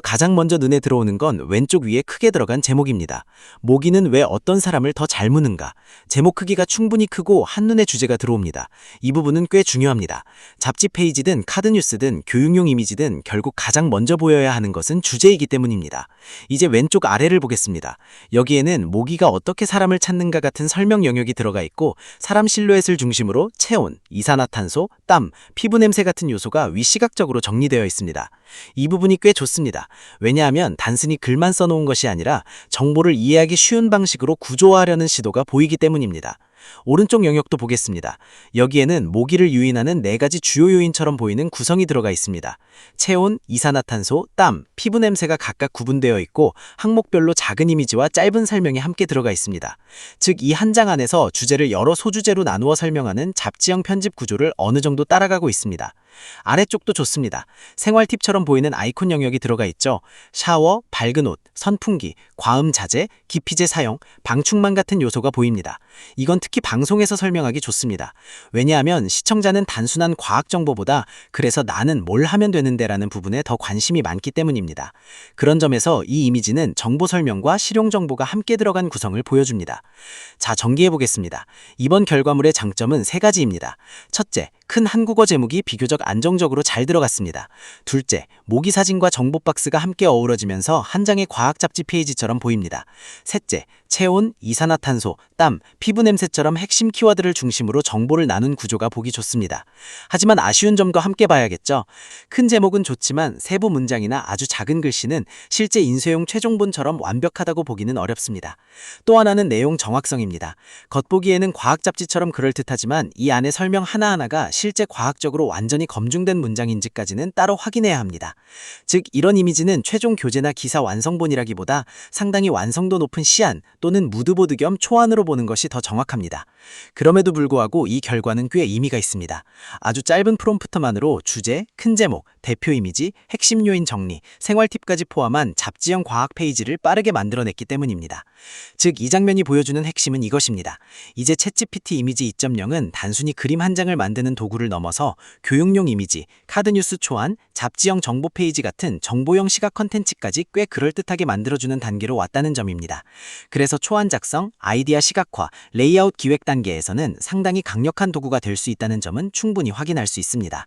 가장 먼저 눈에 들어오는 건 왼쪽 위에 크게 들어간 제목입니다. 모기는 왜 어떤 사람을 더 잘 무는가? 제목 크기가 충분히 크고 한눈에 주제가 들어옵니다. 이 부분은 꽤 중요합니다. 잡지 페이지든 카드뉴스든 교육용 이미지든 결국 가장 먼저 보여야 하는 것은 주제이기 때문입니다. 이제 왼쪽 아래를 보겠습니다. 여기에는 모기가 어떻게 사람을 찾는가 같은 설명 영역이 들어가 있고, 사람 실루엣을 중심으로 체온, 이산화탄소, 땀, 피부 냄새 같은 요소가 위시각적으로 정리되어 있습니다. 이 부분이 꽤 좋습니다. 왜냐하면 단순히 글만 써놓은 것이 아니라 정보를 이해하기 쉬운 방식으로 구조화하려는 시도가 보이기 때문입니다. 오른쪽 영역도 보겠습니다. 여기에는 모기를 유인하는 4가지 주요 요인처럼 보이는 구성이 들어가 있습니다. 체온, 이산화탄소, 땀, 피부 냄새가 각각 구분되어 있고, 항목별로 작은 이미지와 짧은 설명이 함께 들어가 있습니다. 즉, 이 한 장 안에서 주제를 여러 소주제로 나누어 설명하는 잡지형 편집 구조를 어느 정도 따라가고 있습니다. 아래쪽도 좋습니다. 생활 팁처럼 보이는 아이콘 영역이 들어가 있죠. 샤워, 밝은 옷, 선풍기, 과음 자제, 기피제 사용, 방충망 같은 요소가 보입니다. 이건 특히 방송에서 설명하기 좋습니다. 왜냐하면 시청자는 단순한 과학 정보보다 그래서 나는 뭘 하면 되는데 라는 부분에 더 관심이 많기 때문입니다. 그런 점에서 이 이미지는 정보 설명과 실용 정보가 함께 들어간 구성을 보여줍니다. 자, 정리해 보겠습니다. 이번 결과물의 장점은 3가지입니다. 첫째, 큰 한국어 제목이 비교적 안정적으로 잘 들어갔습니다. 둘째, 모기 사진과 정보 박스가 함께 어우러지면서 한 장의 과학 잡지 페이지처럼 보입니다. 셋째, 체온, 이산화탄소, 땀, 피부 냄새처럼 핵심 키워드를 중심으로 정보를 나눈 구조가 보기 좋습니다. 하지만 아쉬운 점도 함께 봐야겠죠. 큰 제목은 좋지만 세부 문장이나 아주 작은 글씨는 실제 인쇄용 최종본처럼 완벽하다고 보기는 어렵습니다. 또 하나는 내용 정확성입니다. 겉보기에는 과학 잡지처럼 그럴듯하지만 이 안에 설명 하나하나가 실제 과학적으로 완전히 검증된 문장인지까지는 따로 확인해야 합니다. 즉, 이런 이미지는 최종 교재나 기사 완성본이라기보다 상당히 완성도 높은 시안 또는 무드보드 겸 초안으로 보는 것이 더 정확합니다. 그럼에도 불구하고 이 결과는 꽤 의미가 있습니다. 아주 짧은 프롬프트만으로 주제, 큰 제목, 대표 이미지, 핵심 요인 정리, 생활 팁까지 포함한 잡지형 과학 페이지를 빠르게 만들어냈기 때문입니다. 즉, 이 장면이 보여주는 핵심은 이것입니다. 이제 챗GPT 이미지 2.0은 단순히 그림 한 장을 만드는 도구를 넘어서 교육용 이미지, 카드뉴스 초안, 잡지형 정보 페이지 같은 정보형 시각 컨텐츠까지 꽤 그럴듯하게 만들어주는 단계로 왔다는 점입니다. 그래서 초안 작성, 아이디어 시각화, 레이아웃 기획 단계에서는 상당히 강력한 도구가 될 수 있다는 점은 충분히 확인할 수 있습니다.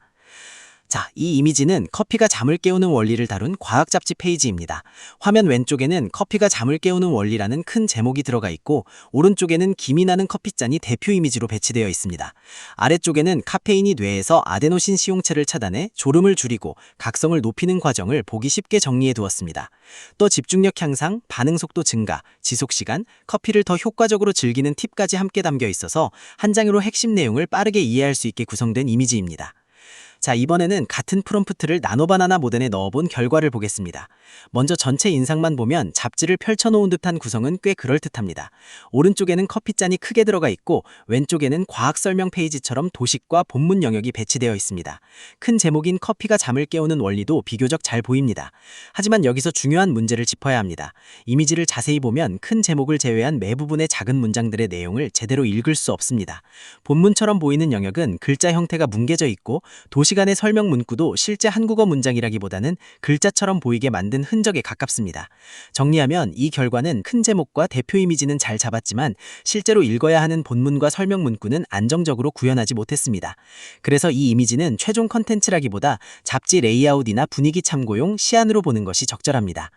자, 이 이미지는 커피가 잠을 깨우는 원리를 다룬 과학 잡지 페이지입니다. 화면 왼쪽에는 커피가 잠을 깨우는 원리라는 큰 제목이 들어가 있고 오른쪽에는 김이 나는 커피잔이 대표 이미지로 배치되어 있습니다. 아래쪽에는 카페인이 뇌에서 아데노신 시용체를 차단해 졸음을 줄이고 각성을 높이는 과정을 보기 쉽게 정리해 두었습니다. 또 집중력 향상, 반응 속도 증가, 지속 시간, 커피를 더 효과적으로 즐기는 팁까지 함께 담겨 있어서 한 장으로 핵심 내용을 빠르게 이해할 수 있게 구성된 이미지입니다. 자, 이번에는 같은 프롬프트를 나노바나나 모델에 넣어본 결과를 보겠습니다. 먼저 전체 인상만 보면 잡지를 펼쳐놓은 듯한 구성은 꽤 그럴듯합니다. 오른쪽에는 커피잔이 크게 들어가 있고 왼쪽에는 과학 설명 페이지처럼 도식과 본문 영역이 배치되어 있습니다. 큰 제목인 커피가 잠을 깨우는 원리도 비교적 잘 보입니다. 하지만 여기서 중요한 문제를 짚어야 합니다. 이미지를 자세히 보면 큰 제목을 제외한 매 부분의 작은 문장들의 내용을 제대로 읽을 수 없습니다. 본문처럼 보이는 영역은 글자 형태가 뭉개져 있고 도시간의 설명 문구도 실제 한국어 문장이라기보다는 글자처럼 보이게 만든 흔적에 가깝습니다. 정리하면 이 결과는 큰 제목과 대표 이미지는 잘 잡았지만 실제로 읽어야 하는 본문과 설명 문구는 안정적으로 구현하지 못했습니다. 그래서 이 이미지는 최종 컨텐츠라기보다 잡지 레이아웃이나 분위기 참고용 시안으로 보는 것이 적절합니다.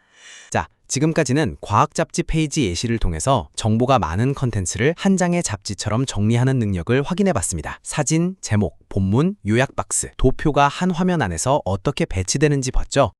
자, 지금까지는 과학 잡지 페이지 예시를 통해서 정보가 많은 컨텐츠를 한 장의 잡지처럼 정리하는 능력을 확인해 봤습니다. 사진, 제목, 본문, 요약 박스, 도표가 한 화면 안에서 어떻게 배치되는지 봤죠?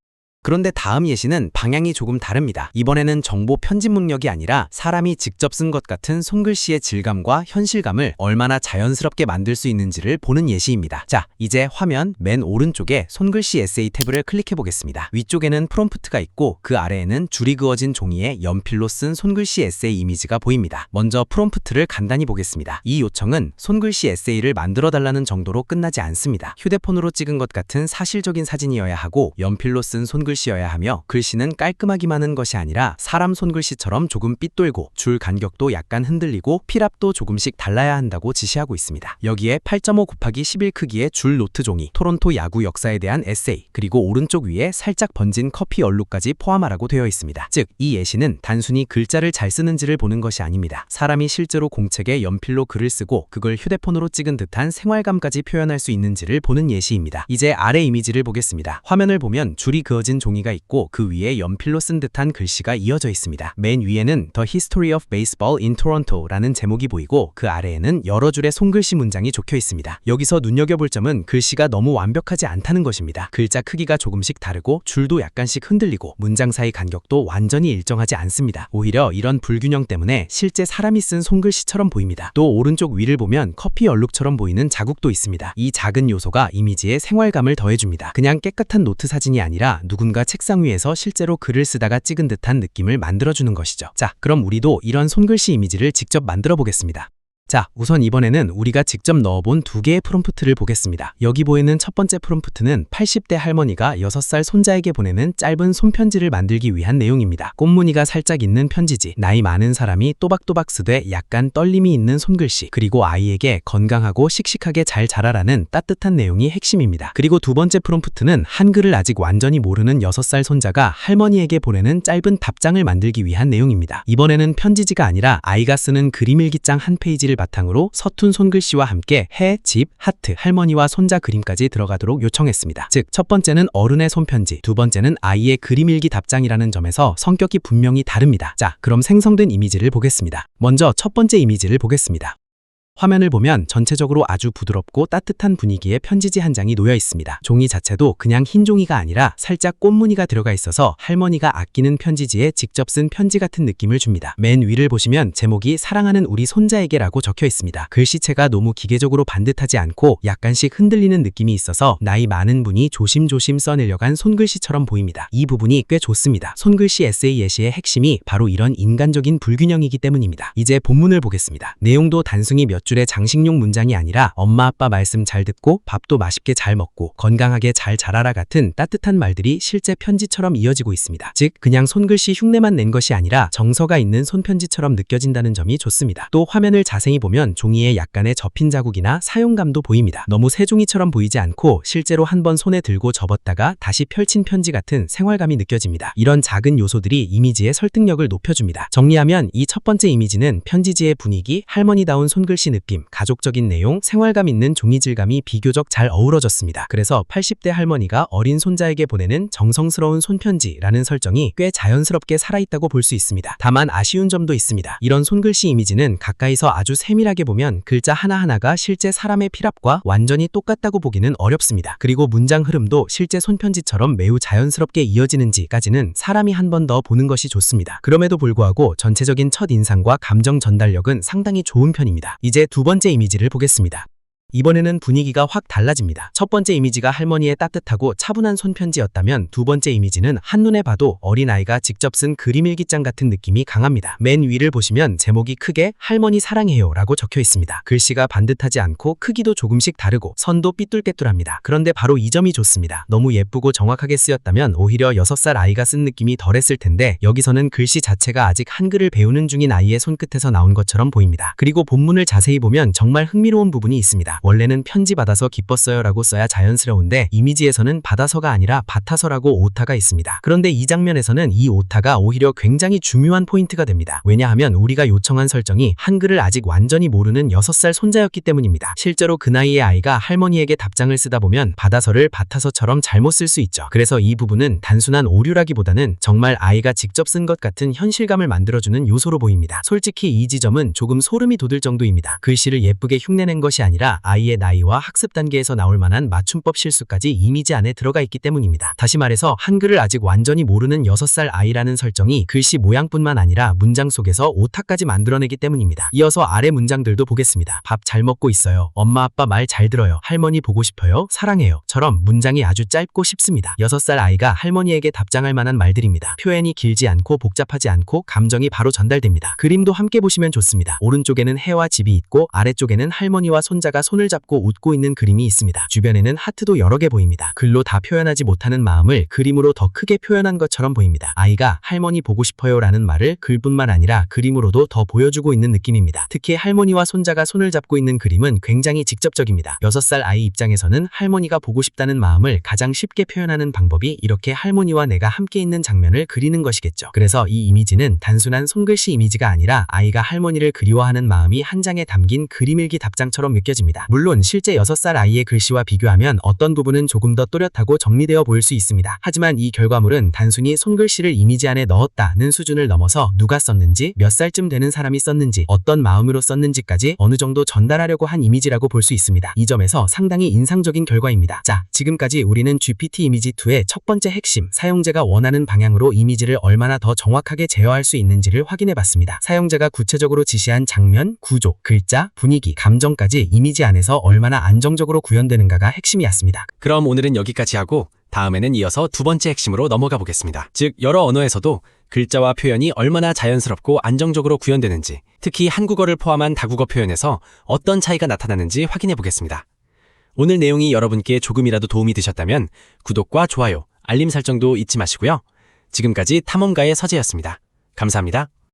그런데 다음 예시는 방향이 조금 다릅니다. 이번에는 정보 편집 능력이 아니라 사람이 직접 쓴 것 같은 손글씨의 질감과 현실감을 얼마나 자연스럽게 만들 수 있는지를 보는 예시입니다. 자, 이제 화면 맨 오른쪽에 손글씨 에세이 탭을 클릭해 보겠습니다. 위쪽에는 프롬프트가 있고 그 아래에는 줄이 그어진 종이에 연필로 쓴 손글씨 에세이 이미지가 보입니다. 먼저 프롬프트를 간단히 보겠습니다. 이 요청은 손글씨 에세이를 만들어 달라는 정도로 끝나지 않습니다. 휴대폰으로 찍은 것 같은 사실적인 사진이어야 하고 연필로 쓴 손글씨여야 하며 글씨는 깔끔하기만 한 것이 아니라 사람 손글씨처럼 조금 삐뚤고 줄 간격도 약간 흔들리고 필압도 조금씩 달라야 한다고 지시하고 있습니다. 여기에 8.5 곱하기 11 크기의 줄 노트 종이, 토론토 야구 역사에 대한 에세이, 그리고 오른쪽 위에 살짝 번진 커피 얼룩까지 포함하라고 되어 있습니다. 즉, 이 예시는 단순히 글자를 잘 쓰는지를 보는 것이 아닙니다. 사람이 실제로 공책에 연필로 글을 쓰고 그걸 휴대폰으로 찍은 듯한 생활감까지 표현할 수 있는지를 보는 예시입니다. 이제 아래 이미지를 보겠습니다. 화면을 보면 줄이 그어진 종이가 있고 그 위에 연필로 쓴 듯한 글씨가 이어져 있습니다. 맨 위에는 The History of Baseball in Toronto라는 제목이 보이고 그 아래에는 여러 줄의 손글씨 문장이 적혀 있습니다. 여기서 눈여겨볼 점은 글씨가 너무 완벽하지 않다는 것입니다. 글자 크기가 조금씩 다르고 줄도 약간씩 흔들리고 문장 사이 간격도 완전히 일정하지 않습니다. 오히려 이런 불균형 때문에 실제 사람이 쓴 손글씨처럼 보입니다. 또 오른쪽 위를 보면 커피 얼룩처럼 보이는 자국도 있습니다. 이 작은 요소가 이미지에 생활감을 더해줍니다. 그냥 깨끗한 노트 사진이 아니라 누군가 책상 위에서 실제로 글을 쓰다가 찍은 듯한 느낌을 만들어주는 것이죠. 자, 그럼 우리도 이런 손글씨 이미지를 직접 만들어 보겠습니다. 자, 우선 이번에는 우리가 직접 넣어본 두 개의 프롬프트를 보겠습니다. 여기 보이는 첫 번째 프롬프트는 80대 할머니가 6살 손자에게 보내는 짧은 손편지를 만들기 위한 내용입니다. 꽃무늬가 살짝 있는 편지지, 나이 많은 사람이 또박또박 쓰되 약간 떨림이 있는 손글씨, 그리고 아이에게 건강하고 씩씩하게 잘 자라라는 따뜻한 내용이 핵심입니다. 그리고 두 번째 프롬프트는 한글을 아직 완전히 모르는 6살 손자가 할머니에게 보내는 짧은 답장을 만들기 위한 내용입니다. 이번에는 편지지가 아니라 아이가 쓰는 그림 일기장 한 페이지를 바탕으로 서툰 손글씨와 함께 해, 집, 하트, 할머니와 손자 그림까지 들어가도록 요청했습니다. 즉, 첫 번째는 어른의 손편지, 두 번째는 아이의 그림일기 답장이라는 점에서 성격이 분명히 다릅니다. 자, 그럼 생성된 이미지를 보겠습니다. 먼저 첫 번째 이미지를 보겠습니다. 화면을 보면 전체적으로 아주 부드럽고 따뜻한 분위기의 편지지 한 장이 놓여 있습니다. 종이 자체도 그냥 흰 종이가 아니라 살짝 꽃무늬가 들어가 있어서 할머니가 아끼는 편지지에 직접 쓴 편지 같은 느낌을 줍니다. 맨 위를 보시면 제목이 사랑하는 우리 손자에게라고 적혀 있습니다. 글씨체가 너무 기계적으로 반듯하지 않고 약간씩 흔들리는 느낌이 있어서 나이 많은 분이 조심조심 써내려간 손글씨처럼 보입니다. 이 부분이 꽤 좋습니다. 손글씨 에세이 예시의 핵심이 바로 이런 인간적인 불균형이기 때문입니다. 이제 본문을 보겠습니다. 내용도 단순히 몇 줄의 장식용 문장이 아니라 엄마 아빠 말씀 잘 듣고 밥도 맛있게 잘 먹고 건강하게 잘 자라라 같은 따뜻한 말들이 실제 편지처럼 이어지고 있습니다. 즉, 그냥 손글씨 흉내만 낸 것이 아니라 정서가 있는 손편지처럼 느껴진다는 점이 좋습니다. 또 화면을 자세히 보면 종이에 약간의 접힌 자국이나 사용감도 보입니다. 너무 새 종이처럼 보이지 않고 실제로 한번 손에 들고 접었다가 다시 펼친 편지 같은 생활감이 느껴집니다. 이런 작은 요소들이 이미지의 설득력을 높여줍니다. 정리하면 이 첫 번째 이미지는 편지지의 분위기, 할머니다운 손글씨 느낌, 가족적인 내용, 생활감 있는 종이 질감이 비교적 잘 어우러졌습니다. 그래서 80대 할머니가 어린 손자에게 보내는 정성스러운 손편지라는 설정이 꽤 자연스럽게 살아있다고 볼 수 있습니다. 다만 아쉬운 점도 있습니다. 이런 손글씨 이미지는 가까이서 아주 세밀하게 보면 글자 하나하나가 실제 사람의 필압과 완전히 똑같다고 보기는 어렵습니다. 그리고 문장 흐름도 실제 손편지처럼 매우 자연스럽게 이어지는지까지는 사람이 한 번 더 보는 것이 좋습니다. 그럼에도 불구하고 전체적인 첫 인상과 감정 전달력은 상당히 좋은 편입니다. 이제 두 번째 이미지를 보겠습니다. 이번에는 분위기가 확 달라집니다. 첫 번째 이미지가 할머니의 따뜻하고 차분한 손편지였다면 두 번째 이미지는 한눈에 봐도 어린아이가 직접 쓴 그림일기장 같은 느낌이 강합니다. 맨 위를 보시면 제목이 크게 할머니 사랑해요 라고 적혀 있습니다. 글씨가 반듯하지 않고 크기도 조금씩 다르고 선도 삐뚤빼뚤합니다. 그런데 바로 이 점이 좋습니다. 너무 예쁘고 정확하게 쓰였다면 오히려 6살 아이가 쓴 느낌이 덜했을 텐데 여기서는 글씨 자체가 아직 한글을 배우는 중인 아이의 손끝에서 나온 것처럼 보입니다. 그리고 본문을 자세히 보면 정말 흥미로운 부분이 있습니다. 원래는 편지 받아서 기뻤어요 라고 써야 자연스러운데 이미지에서는 받아서가 아니라 받아서라고 오타가 있습니다. 그런데 이 장면에서는 이 오타가 오히려 굉장히 중요한 포인트가 됩니다. 왜냐하면 우리가 요청한 설정이 한글을 아직 완전히 모르는 6살 손자였기 때문입니다. 실제로 그 나이의 아이가 할머니에게 답장을 쓰다 보면 받아서를 받아서처럼 잘못 쓸 수 있죠. 그래서 이 부분은 단순한 오류라기보다는 정말 아이가 직접 쓴 것 같은 현실감을 만들어주는 요소로 보입니다. 솔직히 이 지점은 조금 소름이 돋을 정도입니다. 글씨를 예쁘게 흉내낸 것이 아니라 아이의 나이와 학습 단계에서 나올 만한 맞춤법 실수까지 이미지 안에 들어가 있기 때문입니다. 다시 말해서 한글을 아직 완전히 모르는 6살 아이라는 설정이 글씨 모양뿐만 아니라 문장 속에서 오타까지 만들어내기 때문입니다. 이어서 아래 문장들도 보겠습니다. 밥 잘 먹고 있어요. 엄마 아빠 말 잘 들어요. 할머니 보고 싶어요. 사랑해요. 처럼 문장이 아주 짧고 쉽습니다. 6살 아이가 할머니에게 답장할 만한 말들입니다. 표현이 길지 않고 복잡하지 않고 감정이 바로 전달됩니다. 그림도 함께 보시면 좋습니다. 오른쪽에는 해와 집이 있고 아래쪽에는 할머니와 손자가 손을 잡고 웃고 있는 그림이 있습니다. 주변에는 하트도 여러 개 보입니다. 글로 다 표현하지 못하는 마음을 그림으로 더 크게 표현한 것처럼 보입니다. 아이가 할머니 보고 싶어요 라는 말을 글뿐만 아니라 그림으로도 더 보여주고 있는 느낌입니다. 특히 할머니와 손자가 손을 잡고 있는 그림은 굉장히 직접적입니다. 6살 아이 입장에서는 할머니가 보고 싶다는 마음을 가장 쉽게 표현하는 방법이 이렇게 할머니와 내가 함께 있는 장면을 그리는 것이겠죠. 그래서 이 이미지는 단순한 손글씨 이미지가 아니라 아이가 할머니를 그리워하는 마음이 한 장에 담긴 그림일기 답장처럼 느껴집니다. 물론 실제 6살 아이의 글씨와 비교하면 어떤 부분은 조금 더 또렷하고 정리되어 보일 수 있습니다. 하지만 이 결과물은 단순히 손글씨를 이미지 안에 넣었다는 수준을 넘어서 누가 썼는지, 몇 살쯤 되는 사람이 썼는지, 어떤 마음으로 썼는지까지 어느 정도 전달하려고 한 이미지라고 볼 수 있습니다. 이 점에서 상당히 인상적인 결과입니다. 자, 지금까지 우리는 GPT 이미지2의 첫 번째 핵심, 사용자가 원하는 방향으로 이미지를 얼마나 더 정확하게 제어할 수 있는지를 확인해봤습니다. 사용자가 구체적으로 지시한 장면, 구조, 글자, 분위기, 감정까지 이미지 안에서 얼마나 안정적으로 구현되는가가 핵심이었습니다. 그럼 오늘은 여기까지 하고 다음에는 이어서 두 번째 핵심으로 넘어가 보겠습니다. 즉, 여러 언어에서도 글자와 표현이 얼마나 자연스럽고 안정적으로 구현되는지, 특히 한국어를 포함한 다국어 표현에서 어떤 차이가 나타나는지 확인해 보겠습니다. 오늘 내용이 여러분께 조금이라도 도움이 되셨다면 구독과 좋아요, 알림 설정도 잊지 마시고요. 지금까지 탐험가의 서재였습니다. 감사합니다.